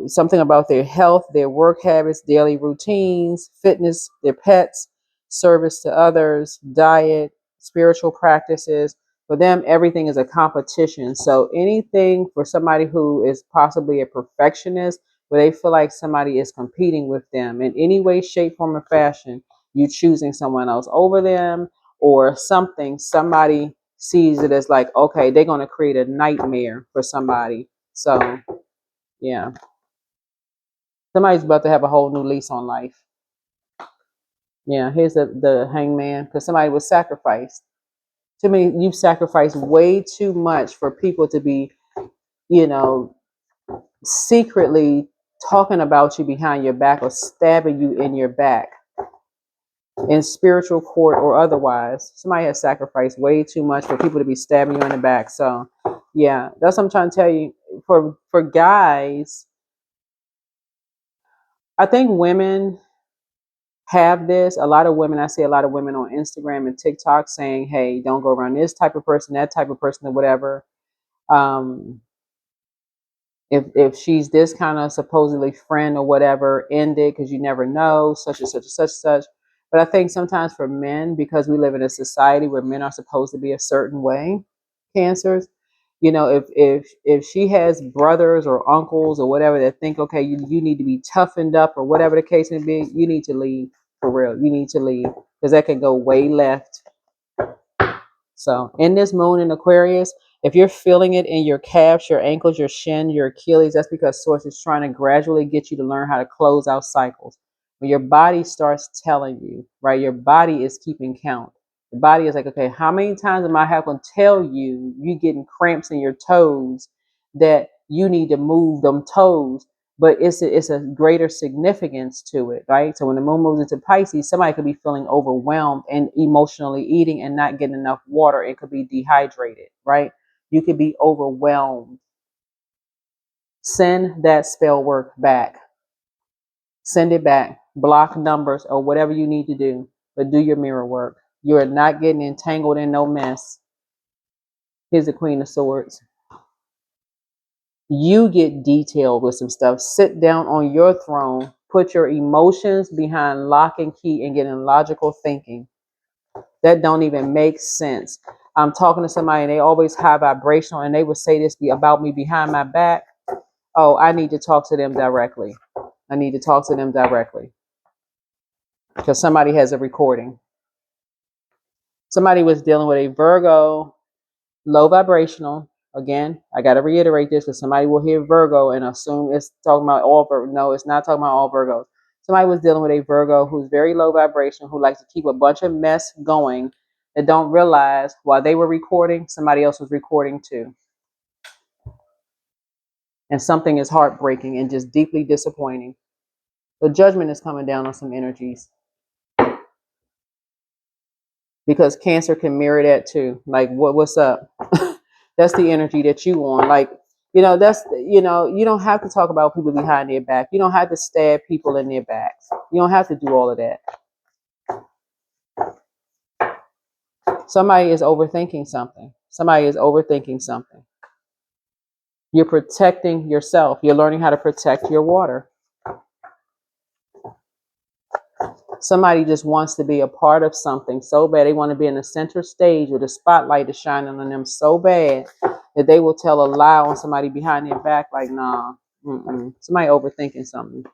Speaker 1: Something about their health, their work habits, daily routines, fitness, their pets, service to others, diet, spiritual practices. For them, everything is a competition. So anything for somebody who is possibly a perfectionist, where they feel like somebody is competing with them in any way, shape, form, or fashion, you choosing someone else over them or somebody sees it as like, okay, they're going to create a nightmare for somebody. So, yeah. Somebody's about to have a whole new lease on life. Yeah, here's the hangman because somebody was sacrificed. To me, you've sacrificed way too much for people to be, secretly talking about you behind your back or stabbing you in your back. in spiritual court or otherwise. Somebody has sacrificed way too much for people to be stabbing you in the back. So yeah, that's what I'm trying to tell you. For guys, I think women have this. A lot of women, I see a lot of women on Instagram and TikTok saying, hey, don't go around this type of person, that type of person, or whatever. Um, if she's this kind of supposedly friend or whatever, end it, because you never know, such and such and such and such. But I think sometimes for men, because we live in a society where men are supposed to be a certain way, cancers, you know, if she has brothers or uncles or whatever that think, okay, you need to be toughened up or whatever the case may be, you need to leave. For real, you need to leave, because that can go way left. So in this moon in Aquarius, if you're feeling it in your calves, your ankles, your shin, your Achilles, that's because Source is trying to gradually get you to learn how to close out cycles. When your body starts telling you, right, your body is keeping count. The body is like, okay, how many times am I having to tell you, you getting cramps in your toes, that you need to move them toes? But it's a greater significance to it, right? So when the moon moves into Pisces, somebody could be feeling overwhelmed and emotionally eating and not getting enough water. It could be dehydrated, right? You could be overwhelmed. Send that spell work back. Send it back. Block numbers or whatever you need to do, but do your mirror work. You are not getting entangled in no mess. Here's the Queen of Swords. You get detailed with some stuff. Sit down on your throne, put your emotions behind lock and key, and get in logical thinking. That don't even make sense. I'm talking to somebody and they always high vibrational and they would say this about me behind my back. Oh, I need to talk to them directly. I need to talk to them directly, because somebody has a recording. Somebody was dealing with a Virgo, low vibrational. Again, I got to reiterate this, because somebody will hear Virgo and assume it's talking about all Virgo. No, it's not talking about all Virgos. Somebody was dealing with a Virgo who's very low vibration, who likes to keep a bunch of mess going, that don't realize while they were recording, somebody else was recording too. And something is heartbreaking and just deeply disappointing. The judgment is coming down on some energies, because Cancer can mirror that too. Like, what's up? That's the energy that you want. Like, you know, you don't have to talk about people behind their back. You don't have to stab people in their backs. You don't have to do all of that. Somebody is overthinking something. Somebody is overthinking something. You're protecting yourself. You're learning how to protect your water. Somebody just wants to be a part of something so bad. They want to be in the center stage where the spotlight is shining on them so bad that they will tell a lie on somebody behind their back, like, nah, somebody overthinking something.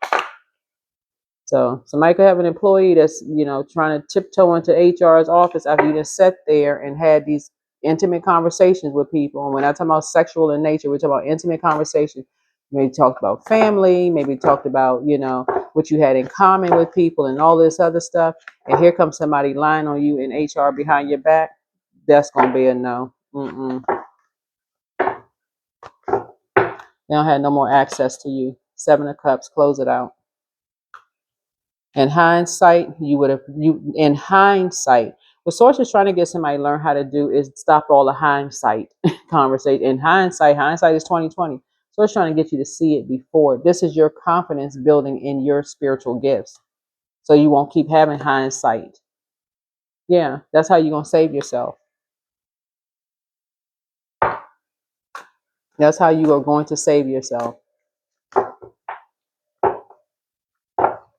Speaker 1: So somebody could have an employee that's, you know, trying to tiptoe into HR's office after you just sat there and had these intimate conversations with people. And when I talk about sexual in nature, we're talking about intimate conversations. Maybe talked about family, maybe talked about, you know, what you had in common with people and all this other stuff. And here comes somebody lying on you in HR behind your back. That's going to be a no. They don't have no more access to you. 7 of Cups, close it out. In hindsight, in hindsight, what Source is trying to get somebody to learn how to do is stop all the hindsight conversation. In hindsight is 2020. So it's trying to get you to see it before. This is your confidence building in your spiritual gifts, so you won't keep having hindsight. Yeah, that's how you're going to save yourself. That's how you are going to save yourself.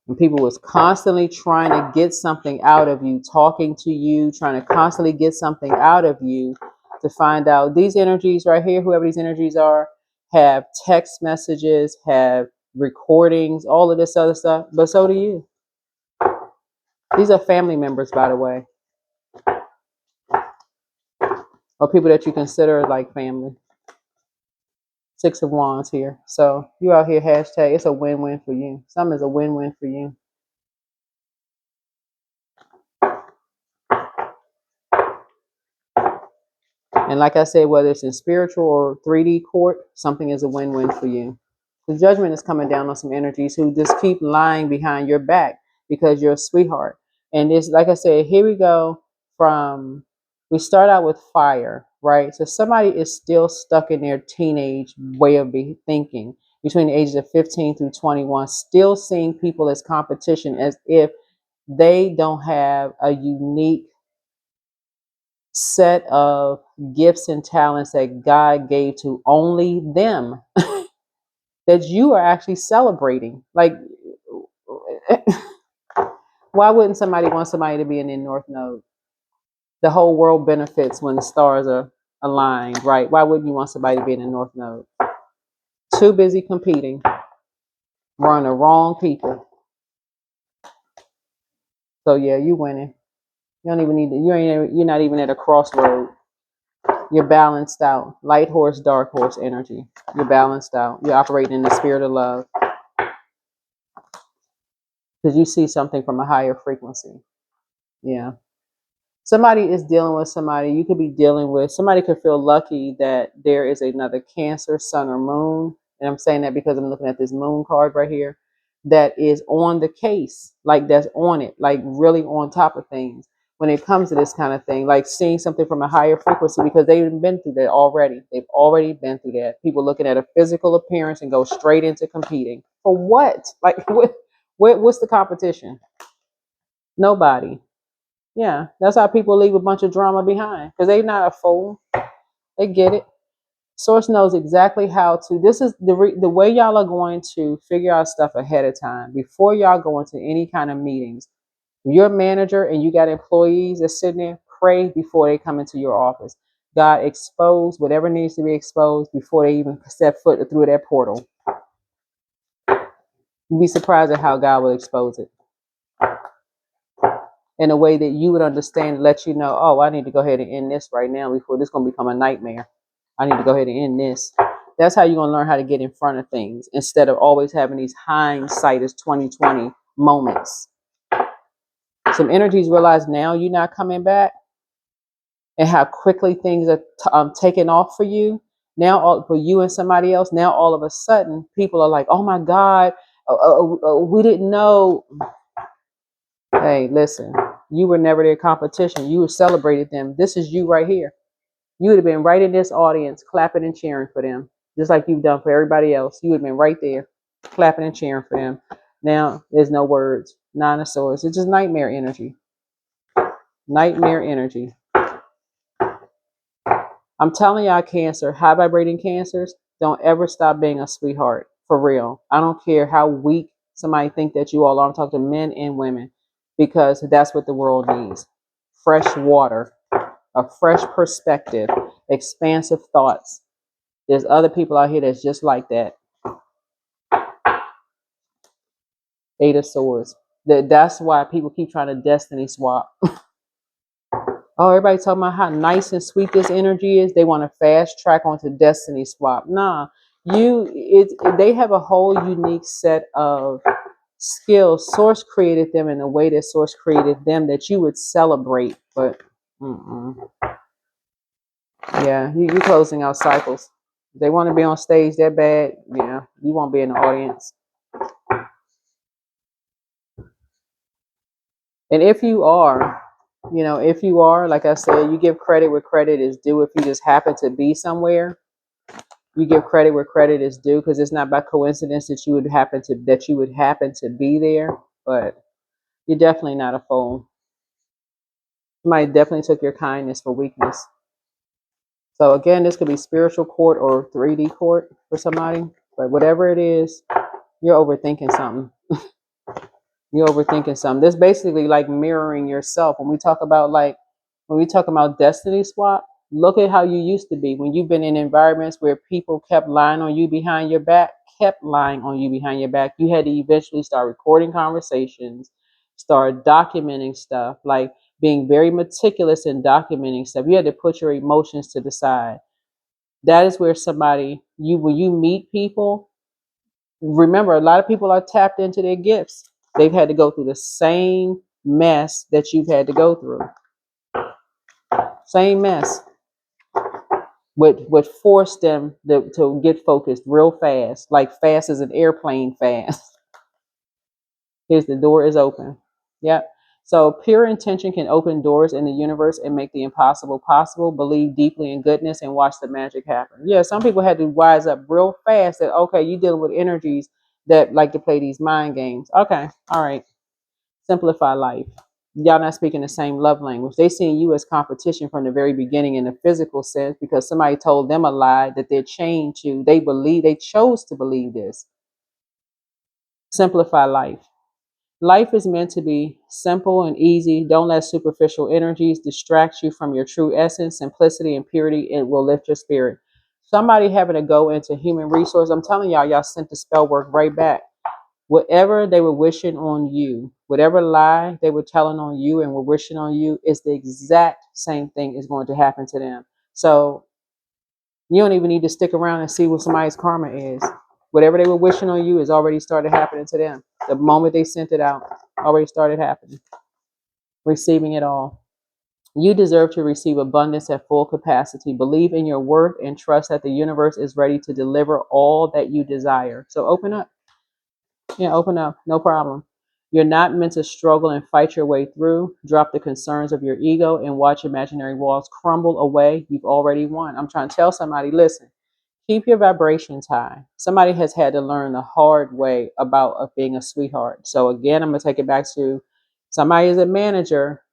Speaker 1: And people was constantly trying to get something out of you, talking to you, trying to constantly get something out of you, to find out these energies right here, whoever these energies are, have text messages, have recordings, all of this other stuff. But so do you. These are family members, by the way, or people that you consider like family. 6 of Wands here. So you out here, hashtag, it's a win-win for you. Something is a win-win for you. And like I said, whether it's in spiritual or 3D court, something is a win-win for you. The judgment is coming down on some energies who just keep lying behind your back because you're a sweetheart. And it's like I said, here we go we start out with fire, right? So somebody is still stuck in their teenage way of thinking between the ages of 15 through 21, still seeing people as competition, as if they don't have a unique set of gifts and talents that God gave to only them that you are actually celebrating. Like, why wouldn't somebody want somebody to be in their North Node? The whole world benefits when the stars are aligned, right? Why wouldn't you want somebody to be in the North Node? Too busy competing, around the wrong people. So yeah, you winning. You don't even need to, you're not even at a crossroad. You're balanced out. Light horse, dark horse energy. You're balanced out. You're operating in the spirit of love because you see something from a higher frequency. Yeah. Somebody is dealing with somebody. You could be dealing with somebody could feel lucky that there is another Cancer, Sun, or Moon. And I'm saying that because I'm looking at this Moon card right here that is on the case, like that's on it, like really on top of things when it comes to this kind of thing, like seeing something from a higher frequency because they've been through that already. They've already been through that. People looking at a physical appearance and go straight into competing. For what? Like, what's the competition? Nobody. Yeah, that's how people leave a bunch of drama behind because they're not a fool. They get it. Source knows exactly how to. This is the way y'all are going to figure out stuff ahead of time before y'all go into any kind of meetings. If you're a manager and you got employees that sitting there, pray before they come into your office. God, expose whatever needs to be exposed before they even step foot through that portal. You'd be surprised at how God will expose it in a way that you would understand, let you know, oh, I need to go ahead and end this right now before this is going to become a nightmare. I need to go ahead and end this. That's how you're going to learn how to get in front of things instead of always having these hindsight is 2020 moments. Some energies realize now you're not coming back and how quickly things are taking off for you. Now, for you and somebody else, now all of a sudden people are like, oh my God, we didn't know. Hey, listen, you were never their competition. You celebrated them. This is you right here. You would have been right in this audience, clapping and cheering for them, just like you've done for everybody else. You would have been right there, clapping and cheering for them. Now, there's no words. Nine of Swords. It's just nightmare energy. Nightmare energy. I'm telling y'all, Cancer, high vibrating Cancers, don't ever stop being a sweetheart. For real. I don't care how weak somebody think that you all are. I'm talking to men and women because that's what the world needs. Fresh water, a fresh perspective, expansive thoughts. There's other people out here that's just like that. Eight of Swords. That's why people keep trying to destiny swap. Oh, everybody talking about how nice and sweet this energy is. They want to fast track onto destiny swap. Nah, they have a whole unique set of skills. Source created them in a way that Source created them that you would celebrate. But yeah, you're closing out cycles. If they want to be on stage that bad, yeah, you won't be in the audience. And if you are, like I said, you give credit where credit is due. If you just happen to be somewhere, you give credit where credit is due because it's not by coincidence that you would happen to be there. But you're definitely not a fool. Somebody definitely took your kindness for weakness. So again, this could be spiritual court or 3D court for somebody. But whatever it is, you're overthinking something. You're overthinking something. This basically like mirroring yourself. When we talk about destiny swap, look at how you used to be when you've been in environments where people kept lying on you behind your back, You had to eventually start recording conversations, start documenting stuff, like being very meticulous in documenting stuff. You had to put your emotions to the side. That is where when you meet people, remember, a lot of people are tapped into their gifts. They've had to go through the same mess that you've had to go through. Same mess. Would force them to get focused real fast, like fast as an airplane fast. Here's the door is open. Yep. So pure intention can open doors in the universe and make the impossible possible. Believe deeply in goodness and watch the magic happen. Yeah, some people had to wise up real fast that, okay, you dealing with energies that like to play these mind games. Okay, all right. Simplify life. Y'all not speaking the same love language. They seeing you as competition from the very beginning in the physical sense because somebody told them a lie that they're chained to. They chose to believe this. Simplify life. Life is meant to be simple and easy. Don't let superficial energies distract you from your true essence, simplicity, and purity. It will lift your spirit. Somebody having to go into human resource. I'm telling y'all, y'all sent the spell work right back. Whatever they were wishing on you, whatever lie they were telling on you and were wishing on you, is the exact same thing is going to happen to them. So you don't even need to stick around and see what somebody's karma is. Whatever they were wishing on you is already started happening to them. The moment they sent it out, already started happening. Receiving it all. You deserve to receive abundance at full capacity. Believe in your worth and trust that the universe is ready to deliver all that you desire. So open up. Yeah, open up. No problem. You're not meant to struggle and fight your way through. Drop the concerns of your ego and watch imaginary walls crumble away. You've already won. I'm trying to tell somebody, listen, keep your vibrations high. Somebody has had to learn the hard way about being a sweetheart. So again, I'm going to take it back to somebody is a manager.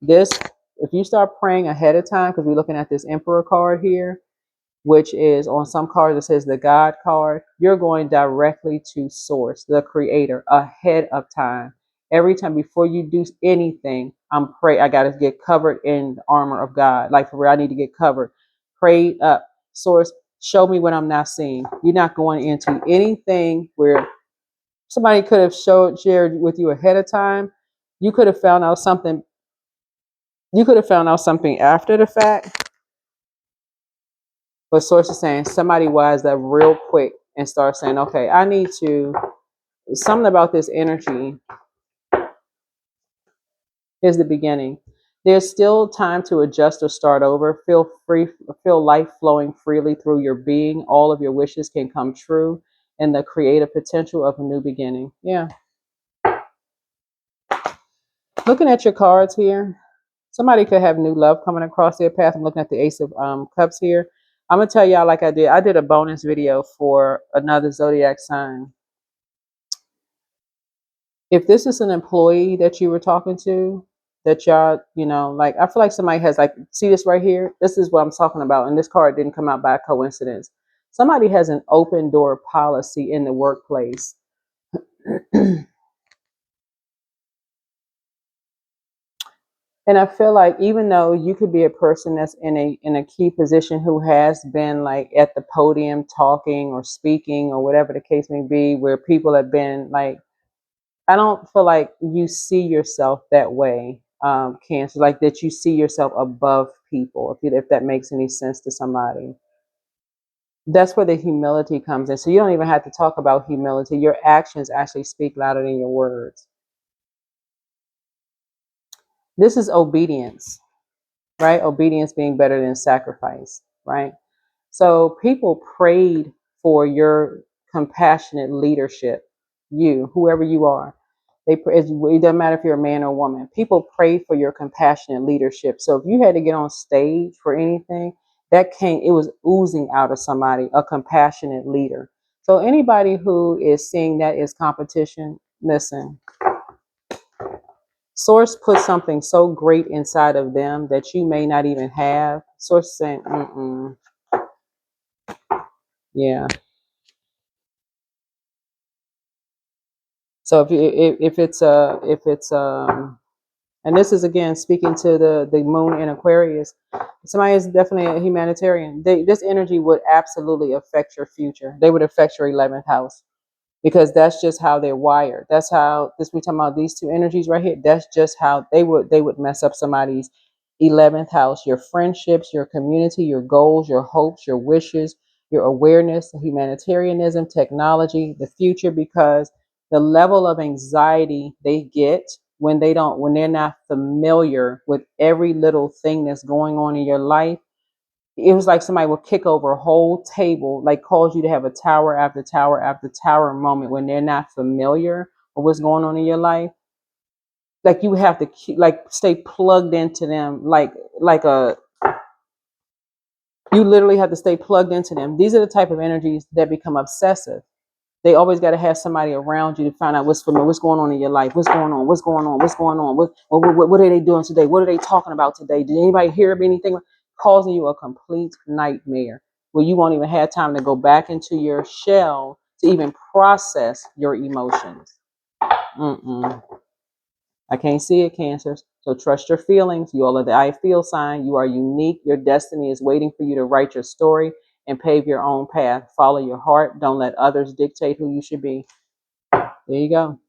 Speaker 1: This, if you start praying ahead of time, because we're looking at this Emperor card here, which is on some cards it says the God card, you're going directly to source, the creator, ahead of time. Every time before you do anything, I gotta get covered in the armor of God. Like for real, I need to get covered. Prayed up. Source, show me what I'm not seeing. You're not going into anything where somebody could have shared with you ahead of time. You could have found out something. You could have found out something after the fact. But source is saying somebody wise that real quick and start saying, okay, I need to, something about this energy is the beginning. There's still time to adjust or start over. Feel free, feel life flowing freely through your being. All of your wishes can come true and the creative potential of a new beginning. Yeah. Looking at your cards here, somebody could have new love coming across their path. I'm looking at the Ace of Cups here. I'm going to tell y'all like I did a bonus video for another zodiac sign. If this is an employee that you were talking to, that y'all, like I feel like somebody has like, see this right here? This is what I'm talking about. And this card didn't come out by coincidence. Somebody has an open door policy in the workplace. And I feel like even though you could be a person that's in a key position who has been like at the podium talking or speaking or whatever the case may be, where people have been like, I don't feel like you see yourself that way, Cancer, like that you see yourself above people, if that makes any sense to somebody. That's where the humility comes in. So you don't even have to talk about humility. Your actions actually speak louder than your words. This is obedience, right? Obedience being better than sacrifice, right? So people prayed for your compassionate leadership, you, whoever you are. It doesn't matter if you're a man or a woman. People pray for your compassionate leadership. So if you had to get on stage for anything, it was oozing out of somebody, a compassionate leader. So anybody who is seeing that as competition, listen, Source put something so great inside of them that you may not even have. Source saying, yeah. So if it's and this is again speaking to the moon in Aquarius, somebody is definitely a humanitarian. This energy would absolutely affect your future. They would affect your 11th house because that's just how they're wired. That's how this we talking about these two energies right here. That's just how they would mess up somebody's 11th house, your friendships, your community, your goals, your hopes, your wishes, your awareness, humanitarianism, technology, the future, because the level of anxiety they get when they're not familiar with every little thing that's going on in your life. It was like somebody would kick over a whole table, like cause you to have a tower after tower after tower moment when they're not familiar with what's going on in your life. like you have to keep, like stay plugged into them, like a you literally have to stay plugged into them. These are the type of energies that become obsessive. They always got to have somebody around you to find out what's going on in your life, what's going on, what's going on, what's going on, what are they doing today, what are they talking about today, did anybody hear of anything, causing you a complete nightmare where you won't even have time to go back into your shell to even process your emotions. Mm-mm. I can't see it, Cancers. So trust your feelings. You all are the I feel sign. You are unique. Your destiny is waiting for you to write your story and pave your own path. Follow your heart. Don't let others dictate who you should be. There you go.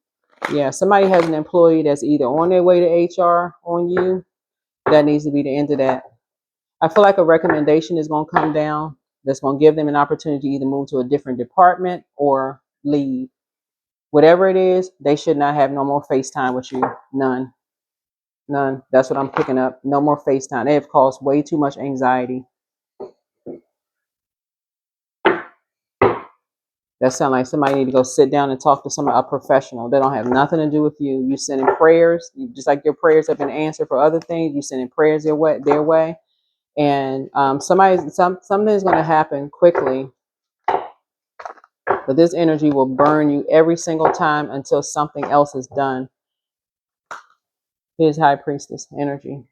Speaker 1: Yeah, somebody has an employee that's either on their way to HR on you. That needs to be the end of that. I feel like a recommendation is going to come down that's going to give them an opportunity to either move to a different department or leave. Whatever it is, they should not have no more FaceTime with you. None. None. That's what I'm picking up. No more FaceTime. They have caused way too much anxiety. That sounds like somebody need to go sit down and talk to a professional. They don't have nothing to do with you. You sending prayers, just like your prayers have been answered for other things. You sending prayers their way, and something is going to happen quickly. But this energy will burn you every single time until something else is done. Here's High Priestess energy.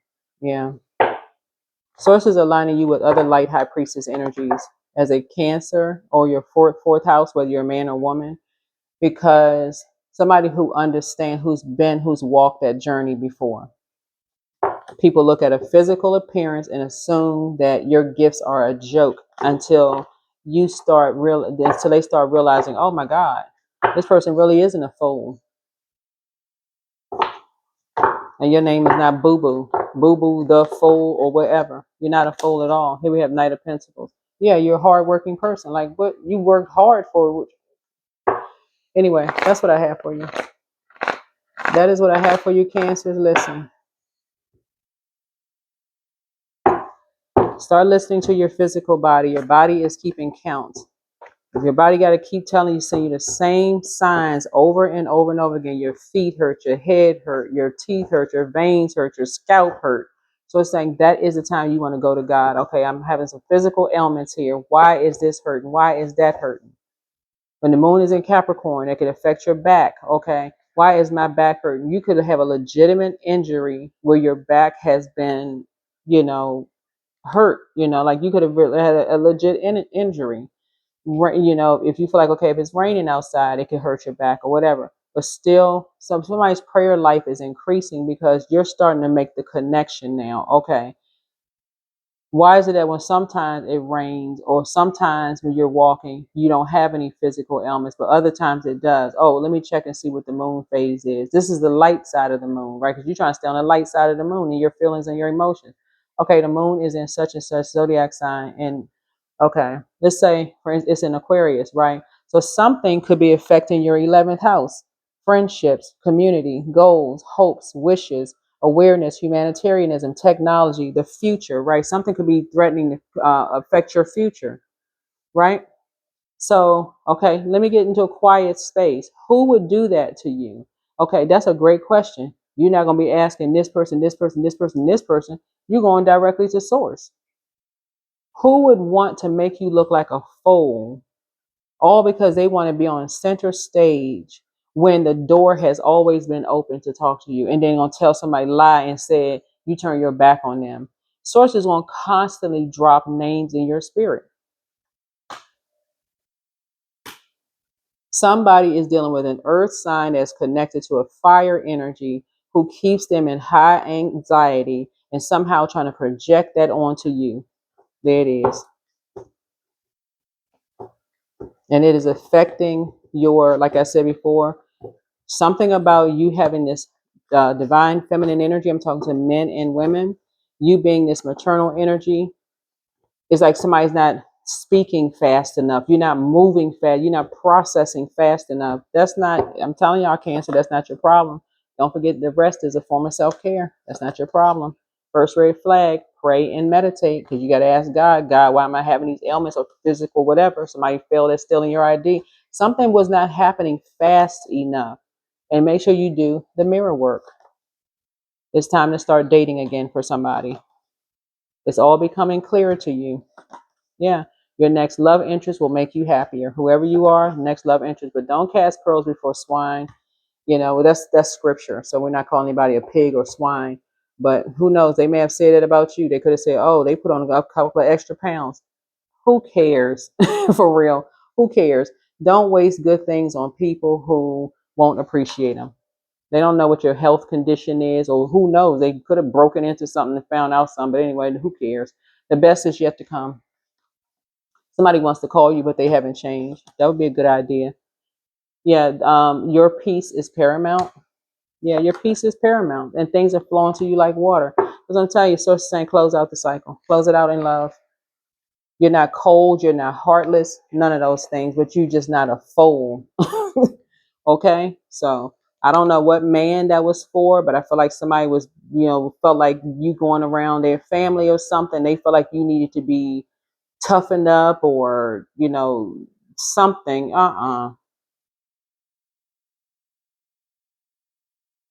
Speaker 1: Yeah. Sources aligning you with other light High Priestess energies as a Cancer or your fourth house, whether you're a man or woman, because somebody who understands, who's walked that journey before. People look at a physical appearance and assume that your gifts are a joke until they start realizing, oh my God, this person really isn't a fool. And your name is not Boo Boo, Boo Boo the fool or whatever. You're not a fool at all. Here we have Knight of Pentacles. Yeah, you're a hardworking person. Like, what you worked hard for. Anyway, that's what I have for you. That is what I have for you, Cancers. Listen. Start listening to your physical body. Your body is keeping count. If your body got to keep telling you, saying you the same signs over and over and over again, your feet hurt, your head hurt, your teeth hurt, your veins hurt, your scalp hurt. So it's saying that is the time you want to go to God. Okay, I'm having some physical ailments here. Why is this hurting? Why is that hurting? When the moon is in Capricorn, it could affect your back. Okay, why is my back hurting? You could have a legitimate injury where your back has been, hurt. Like you could have had a legit injury. If you feel like, okay, if it's raining outside, it could hurt your back or whatever. But still, somebody's prayer life is increasing because you're starting to make the connection now. Okay, why is it that when sometimes it rains or sometimes when you're walking, you don't have any physical ailments, but other times it does? Oh, let me check and see what the moon phase is. This is the light side of the moon, right? Because you're trying to stay on the light side of the moon and your feelings and your emotions. Okay, the moon is in such and such zodiac sign. And okay, let's say, for instance, it's in Aquarius, right? So something could be affecting your 11th house: friendships, community, goals, hopes, wishes, awareness, humanitarianism, technology, the future, right? Something could be threatening to affect your future, right? So, okay, let me get into a quiet space. Who would do that to you? Okay, that's a great question. You're not going to be asking this person, this person, this person, this person. You're going directly to source. Who would want to make you look like a fool, all because they want to be on center stage when the door has always been open to talk to you, and then gonna tell somebody lie and say you turn your back on them? Sources gonna constantly drop names in your spirit. Somebody is dealing with an earth sign that's connected to a fire energy who keeps them in high anxiety and somehow trying to project that onto you. There it is. And it is affecting your, like I said before, something about you having this divine feminine energy. I'm talking to men and women. You being this maternal energy is like somebody's not speaking fast enough. You're not moving fast. You're not processing fast enough. That's not, I'm telling y'all, Cancer, that's not your problem. Don't forget the rest is a form of self-care. That's not your problem. First red flag, pray and meditate, because you got to ask God, why am I having these ailments or physical, whatever? Somebody failed at stealing your ID. Something was not happening fast enough. And make sure you do the mirror work. It's time to start dating again for somebody. It's all becoming clearer to you. Yeah. Your next love interest will make you happier. Whoever you are, next love interest. But don't cast pearls before swine. That's scripture. So we're not calling anybody a pig or swine. But who knows? They may have said it about you. They could have said, oh, they put on a couple of extra pounds. Who cares? For real. Who cares? Don't waste good things on people who won't appreciate them. They don't know what your health condition is, or who knows? They could have broken into something and found out something. But anyway, who cares? The best is yet to come. Somebody wants to call you, but they haven't changed. That would be a good idea. Yeah, your peace is paramount. Yeah, your peace is paramount, and things are flowing to you like water. Because I'm telling you, Source is saying, close out the cycle, close it out in love. You're not cold, you're not heartless, none of those things, but you're just not a fool. Okay, so I don't know what man that was for, but I feel like somebody was, felt like you going around their family or something. They felt like you needed to be toughened up or, something. I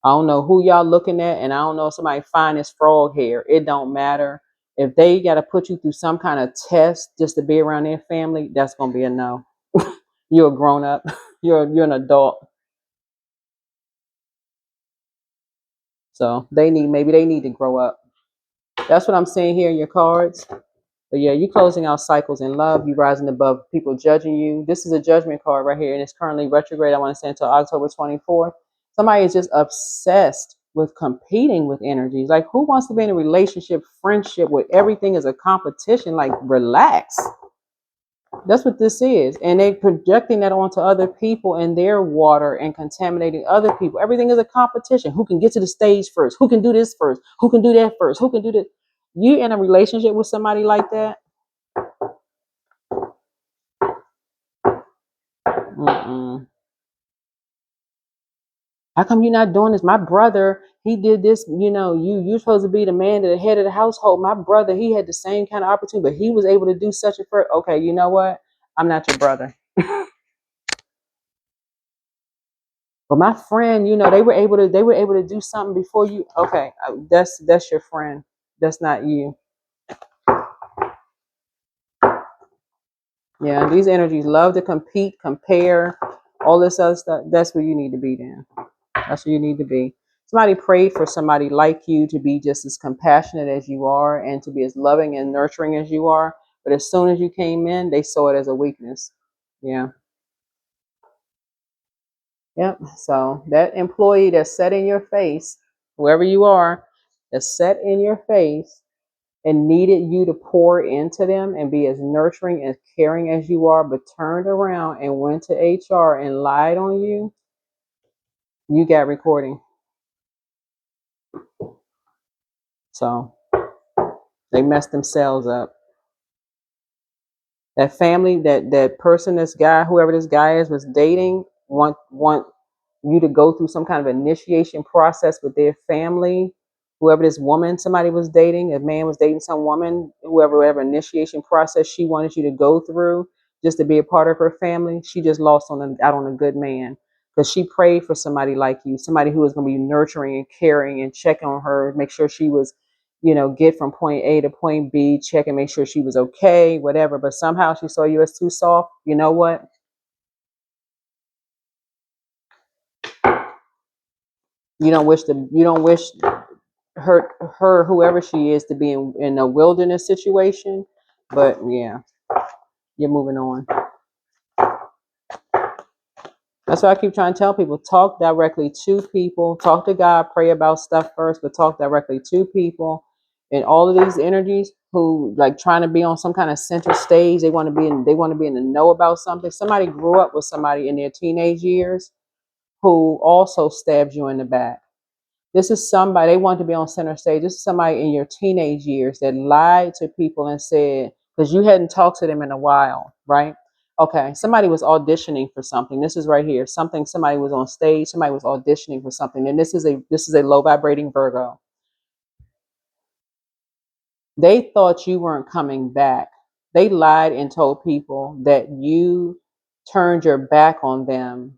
Speaker 1: don't know who y'all looking at, and I don't know if somebody find this frog hair. It don't matter. If they got to put you through some kind of test just to be around their family, that's gonna be a no. You're a grown up. You're an adult. So maybe they need to grow up. That's what I'm saying here in your cards. But yeah, you closing out cycles in love. You rising above people judging you. This is a judgment card right here, and it's currently retrograde. I want to say until October 24th. Somebody is just obsessed with competing with energies. Like, who wants to be in a relationship, friendship, where everything is a competition? Like, relax. That's what this is. And they projecting that onto other people and their water and contaminating other people. Everything is a competition. Who can get to the stage first? Who can do this first? Who can do that first? Who can do this? You in a relationship with somebody like that? Mm-mm. How come you're not doing this? My brother, he did this. You're supposed to be the man, the head of the household. My brother, he had the same kind of opportunity, but he was able to do such a first. Okay, you know what? I'm not your brother. But my friend, they were able to do something before you. Okay, that's your friend. That's not you. Yeah, these energies love to compete, compare, all this other stuff. That's where you need to be then. That's where you need to be. Somebody prayed for somebody like you to be just as compassionate as you are and to be as loving and nurturing as you are. But as soon as you came in, they saw it as a weakness. Yeah. Yep. So that employee that's set in your face, whoever you are, that's set in your face and needed you to pour into them and be as nurturing and caring as you are, but turned around and went to HR and lied on you, you got recording. So they messed themselves up. That family, that person, this guy, whoever this guy is, was dating, want you to go through some kind of initiation process with their family. Whoever this woman somebody was dating, a man was dating some woman, whatever initiation process she wanted you to go through just to be a part of her family, she just lost out on a good man. Because she prayed for somebody like you, somebody who was going to be nurturing and caring and checking on her, make sure she was, get from point A to point B, check and make sure she was okay, whatever. But somehow she saw you as too soft. You know what? You don't wish her whoever she is to be in a wilderness situation. But yeah, you're moving on. That's why I keep trying to tell people, talk directly to people, talk to God, pray about stuff first, but talk directly to people. And all of these energies who like trying to be on some kind of center stage, they want to be in the know about something. Somebody grew up with somebody in their teenage years who also stabbed you in the back. This is somebody, they want to be on center stage. This is somebody in your teenage years that lied to people and said, because you hadn't talked to them in a while, right? Okay, somebody was auditioning for something. This is right here. Somebody was on stage, somebody was auditioning for something. And this is a low vibrating Virgo. They thought you weren't coming back. They lied and told people that you turned your back on them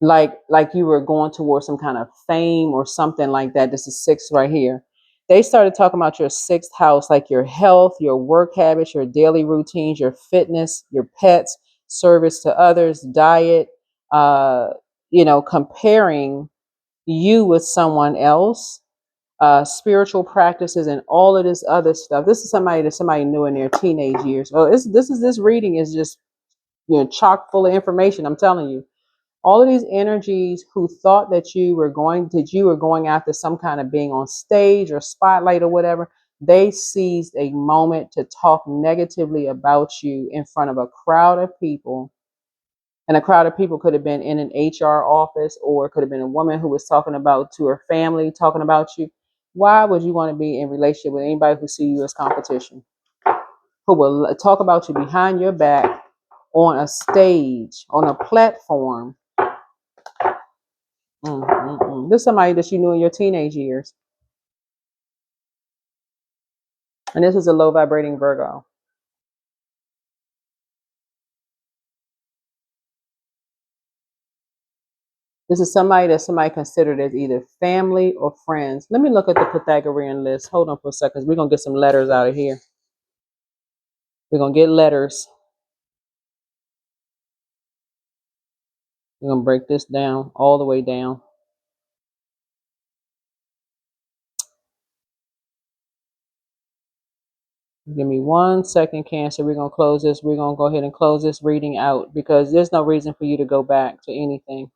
Speaker 1: like you were going towards some kind of fame or something like that. This is six right here. They started talking about your sixth house, like your health, your work habits, your daily routines, your fitness, your pets, service to others, diet, uh, comparing you with someone else, spiritual practices, and all of this other stuff. This is somebody knew in their teenage years. Oh, this reading is just chock full of information. I'm telling you, all of these energies who thought that you were going after some kind of being on stage or spotlight or whatever. They seized a moment to talk negatively about you in front of a crowd of people. And a crowd of people could have been in an HR office, or it could have been a woman who was talking about to her family, talking about you. Why would you want to be in relationship with anybody who see you as competition, who will talk about you behind your back on a stage, on a platform? This is somebody that you knew in your teenage years. And this is a low vibrating Virgo. This is somebody that somebody considered as either family or friends. Let me look at the Pythagorean list. Hold on for a second. We're going to get some letters out of here. We're going to get letters. We're going to break this down all the way down. Give me 1 second, Cancer. We're going to close this. We're going to go ahead and close this reading out because there's no reason for you to go back to anything.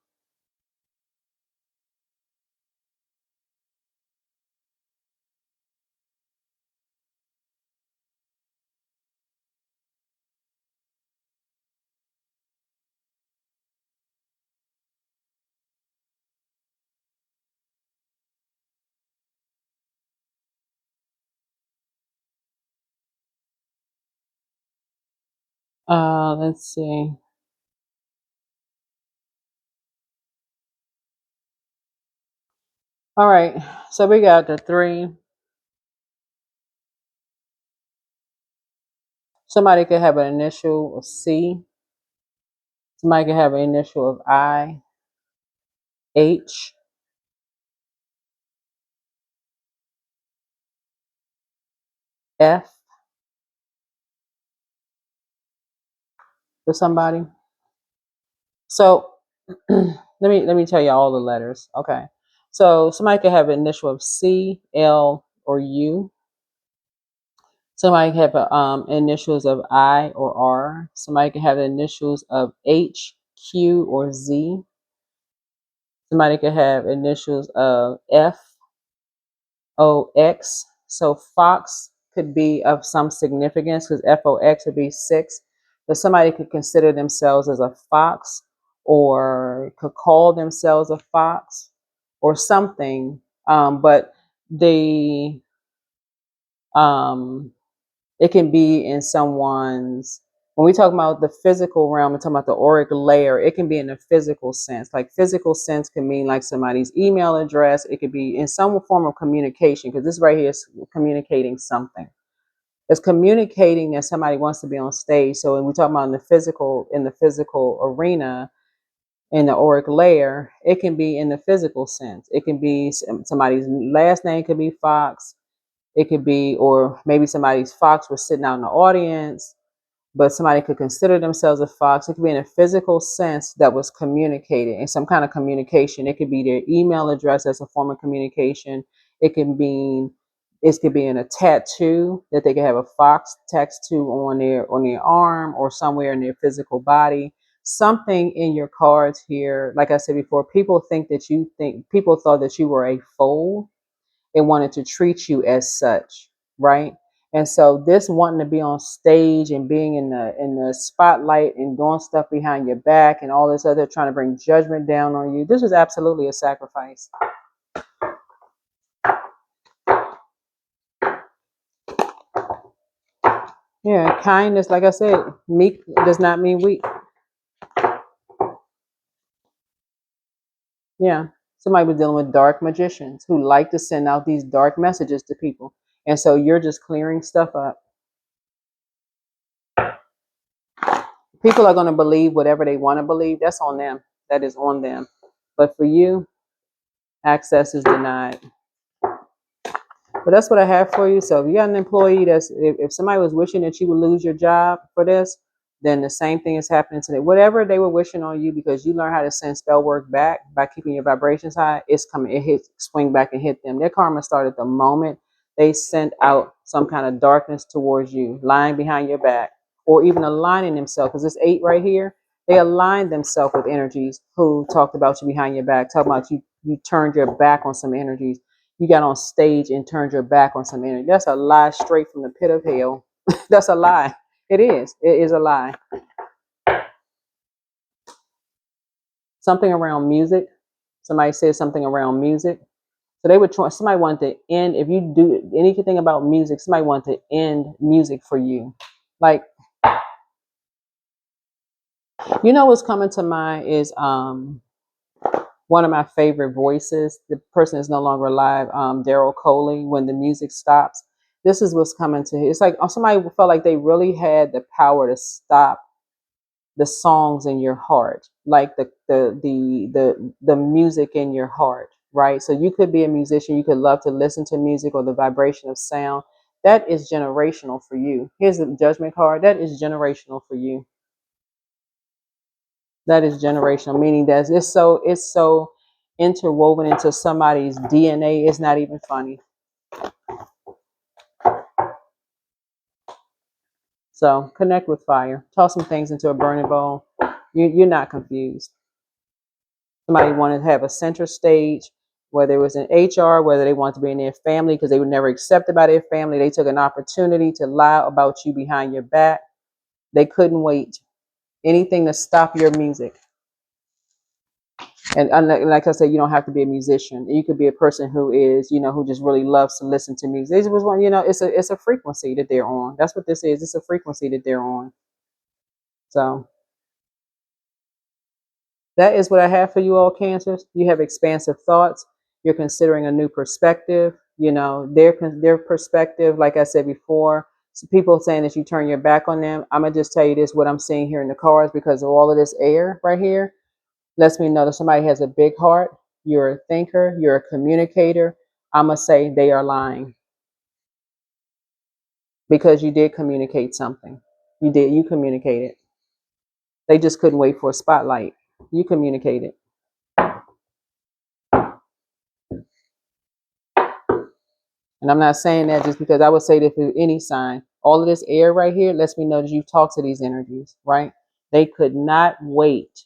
Speaker 1: Let's see. All right. So we got the 3. Somebody could have an initial of C. Somebody could have an initial of I, H, F for somebody. So let me tell you all the letters. Okay. So somebody could have an initial of C, L, or U. Somebody can have initials of I or R. Somebody can have initials of H, Q, or Z. Somebody could have initials of F, O, X. So Fox could be of some significance because FOX would be 6. But somebody could consider themselves as a fox or could call themselves a fox or something. But the it can be in someone's, when we talk about the physical realm and talking about the auric layer, it can be in a physical sense. Like physical sense can mean like somebody's email address. It could be in some form of communication, because this right here is communicating something. It's communicating that somebody wants to be on stage. So when we talk about in the physical arena, in the auric layer, it can be in the physical sense. It can be somebody's last name could be Fox. It could be, or maybe somebody's fox was sitting out in the audience, but somebody could consider themselves a fox. It could be in a physical sense that was communicated in some kind of communication. It could be their email address as a form of communication. It could be in a tattoo that they could have a fox tattoo on their arm or somewhere in their physical body. Something in your cards here, like I said before, people thought that you were a foal and wanted to treat you as such, right? And so this wanting to be on stage and being in the spotlight and doing stuff behind your back and all this other trying to bring judgment down on you, this is absolutely a sacrifice. Yeah, kindness, like I said, meek does not mean weak. Yeah. Somebody was dealing with dark magicians who like to send out these dark messages to people. And so you're just clearing stuff up. People are going to believe whatever they want to believe. That's on them. That is on them. But for you, access is denied. But that's what I have for you. So if you got an employee if somebody was wishing that you would lose your job for this, then the same thing is happening today. Whatever they were wishing on you because you learn how to send spell work back by keeping your vibrations high, it's coming, it hits, swing back and hit them. Their karma started the moment they sent out some kind of darkness towards you, lying behind your back, or even aligning themselves. Because this 8 right here, they aligned themselves with energies who talked about you behind your back, talking about you turned your back on some energies. You got on stage and turned your back on some energy. That's a lie straight from the pit of hell. That's a lie. It is. It is a lie. Something around music. Somebody said something around music. So they would try, somebody wanted to end, if you do anything about music, somebody wanted to end music for you. Like, you know what's coming to mind is one of my favorite voices. The person is no longer alive, Daryl Coley, When the Music Stops. This is what's coming to him. It's like somebody felt like they really had the power to stop the songs in your heart, like the music in your heart, right? So you could be a musician, you could love to listen to music or the vibration of sound. That is generational for you. Here's the judgment card. That is generational for you. That is generational, meaning that it's so interwoven into somebody's DNA. It's not even funny. So connect with fire. Toss some things into a burning bowl. You're not confused. Somebody wanted to have a center stage, whether it was in HR, whether they wanted to be in their family because they were never accepted by their family. They took an opportunity to lie about you behind your back. They couldn't wait. Anything to stop your music. And like I said, you don't have to be a musician. You could be a person who is, who just really loves to listen to music. This was one, it's a frequency that they're on. That's what this is. It's a frequency that they're on. So that is what I have for you all, Cancers. You have expansive thoughts. You're considering a new perspective. Their perspective, like I said before, so people saying that you turn your back on them. I'm going to just tell you this, what I'm seeing here in the cards, because of all of this air right here, lets me know that somebody has a big heart. You're a thinker. You're a communicator. I'm going to say they are lying because you did communicate something. You communicated. They just couldn't wait for a spotlight. You communicated. And I'm not saying that just because I would say that for any sign. All of this air right here lets me know that you've talked to these energies, right? They could not wait.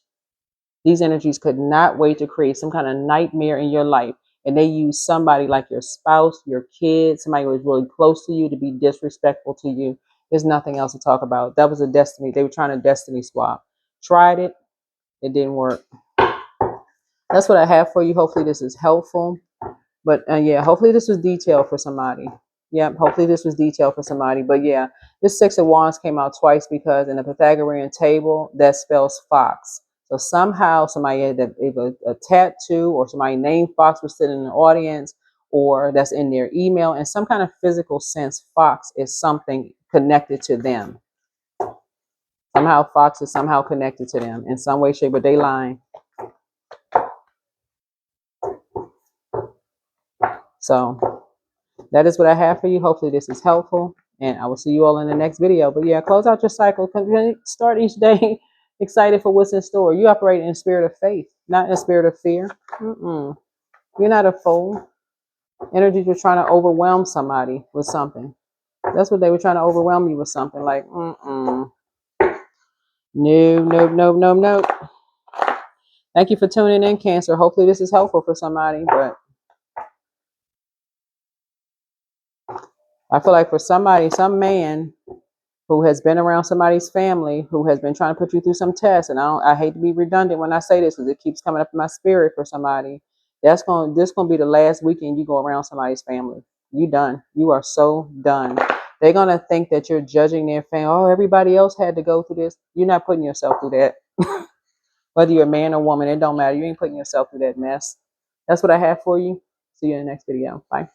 Speaker 1: These energies could not wait to create some kind of nightmare in your life. And they use somebody like your spouse, your kids, somebody who was really close to you to be disrespectful to you. There's nothing else to talk about. That was a destiny. They were trying to destiny swap. Tried it. It didn't work. That's what I have for you. Hopefully this is helpful. But yeah, hopefully this was detailed for somebody. Yeah, hopefully this was detailed for somebody. But yeah, this 6 of Wands came out twice because in the Pythagorean table, that spells fox. So somehow somebody had a tattoo or somebody named Fox was sitting in the audience or that's in their email. In some kind of physical sense, Fox is something connected to them. Somehow Fox is somehow connected to them in some way, shape, but they lying. So that is what I have for you. Hopefully this is helpful. And I will see you all in the next video. But yeah, close out your cycle. Start each day excited for what's in store. You operate in the spirit of faith, not in the spirit of fear. You're not a fool. Energies were trying to overwhelm somebody with something. That's what they were trying to overwhelm you with something. Like, no. Thank you for tuning in, Cancer. Hopefully this is helpful for somebody. But I feel like for somebody, some man who has been around somebody's family, who has been trying to put you through some tests. And I hate to be redundant when I say this because it keeps coming up in my spirit for somebody. This gonna be the last weekend you go around somebody's family. You done. You are so done. They're gonna think that you're judging their family. Oh, everybody else had to go through this. You're not putting yourself through that. Whether you're a man or woman, it don't matter. You ain't putting yourself through that mess. That's what I have for you. See you in the next video. Bye.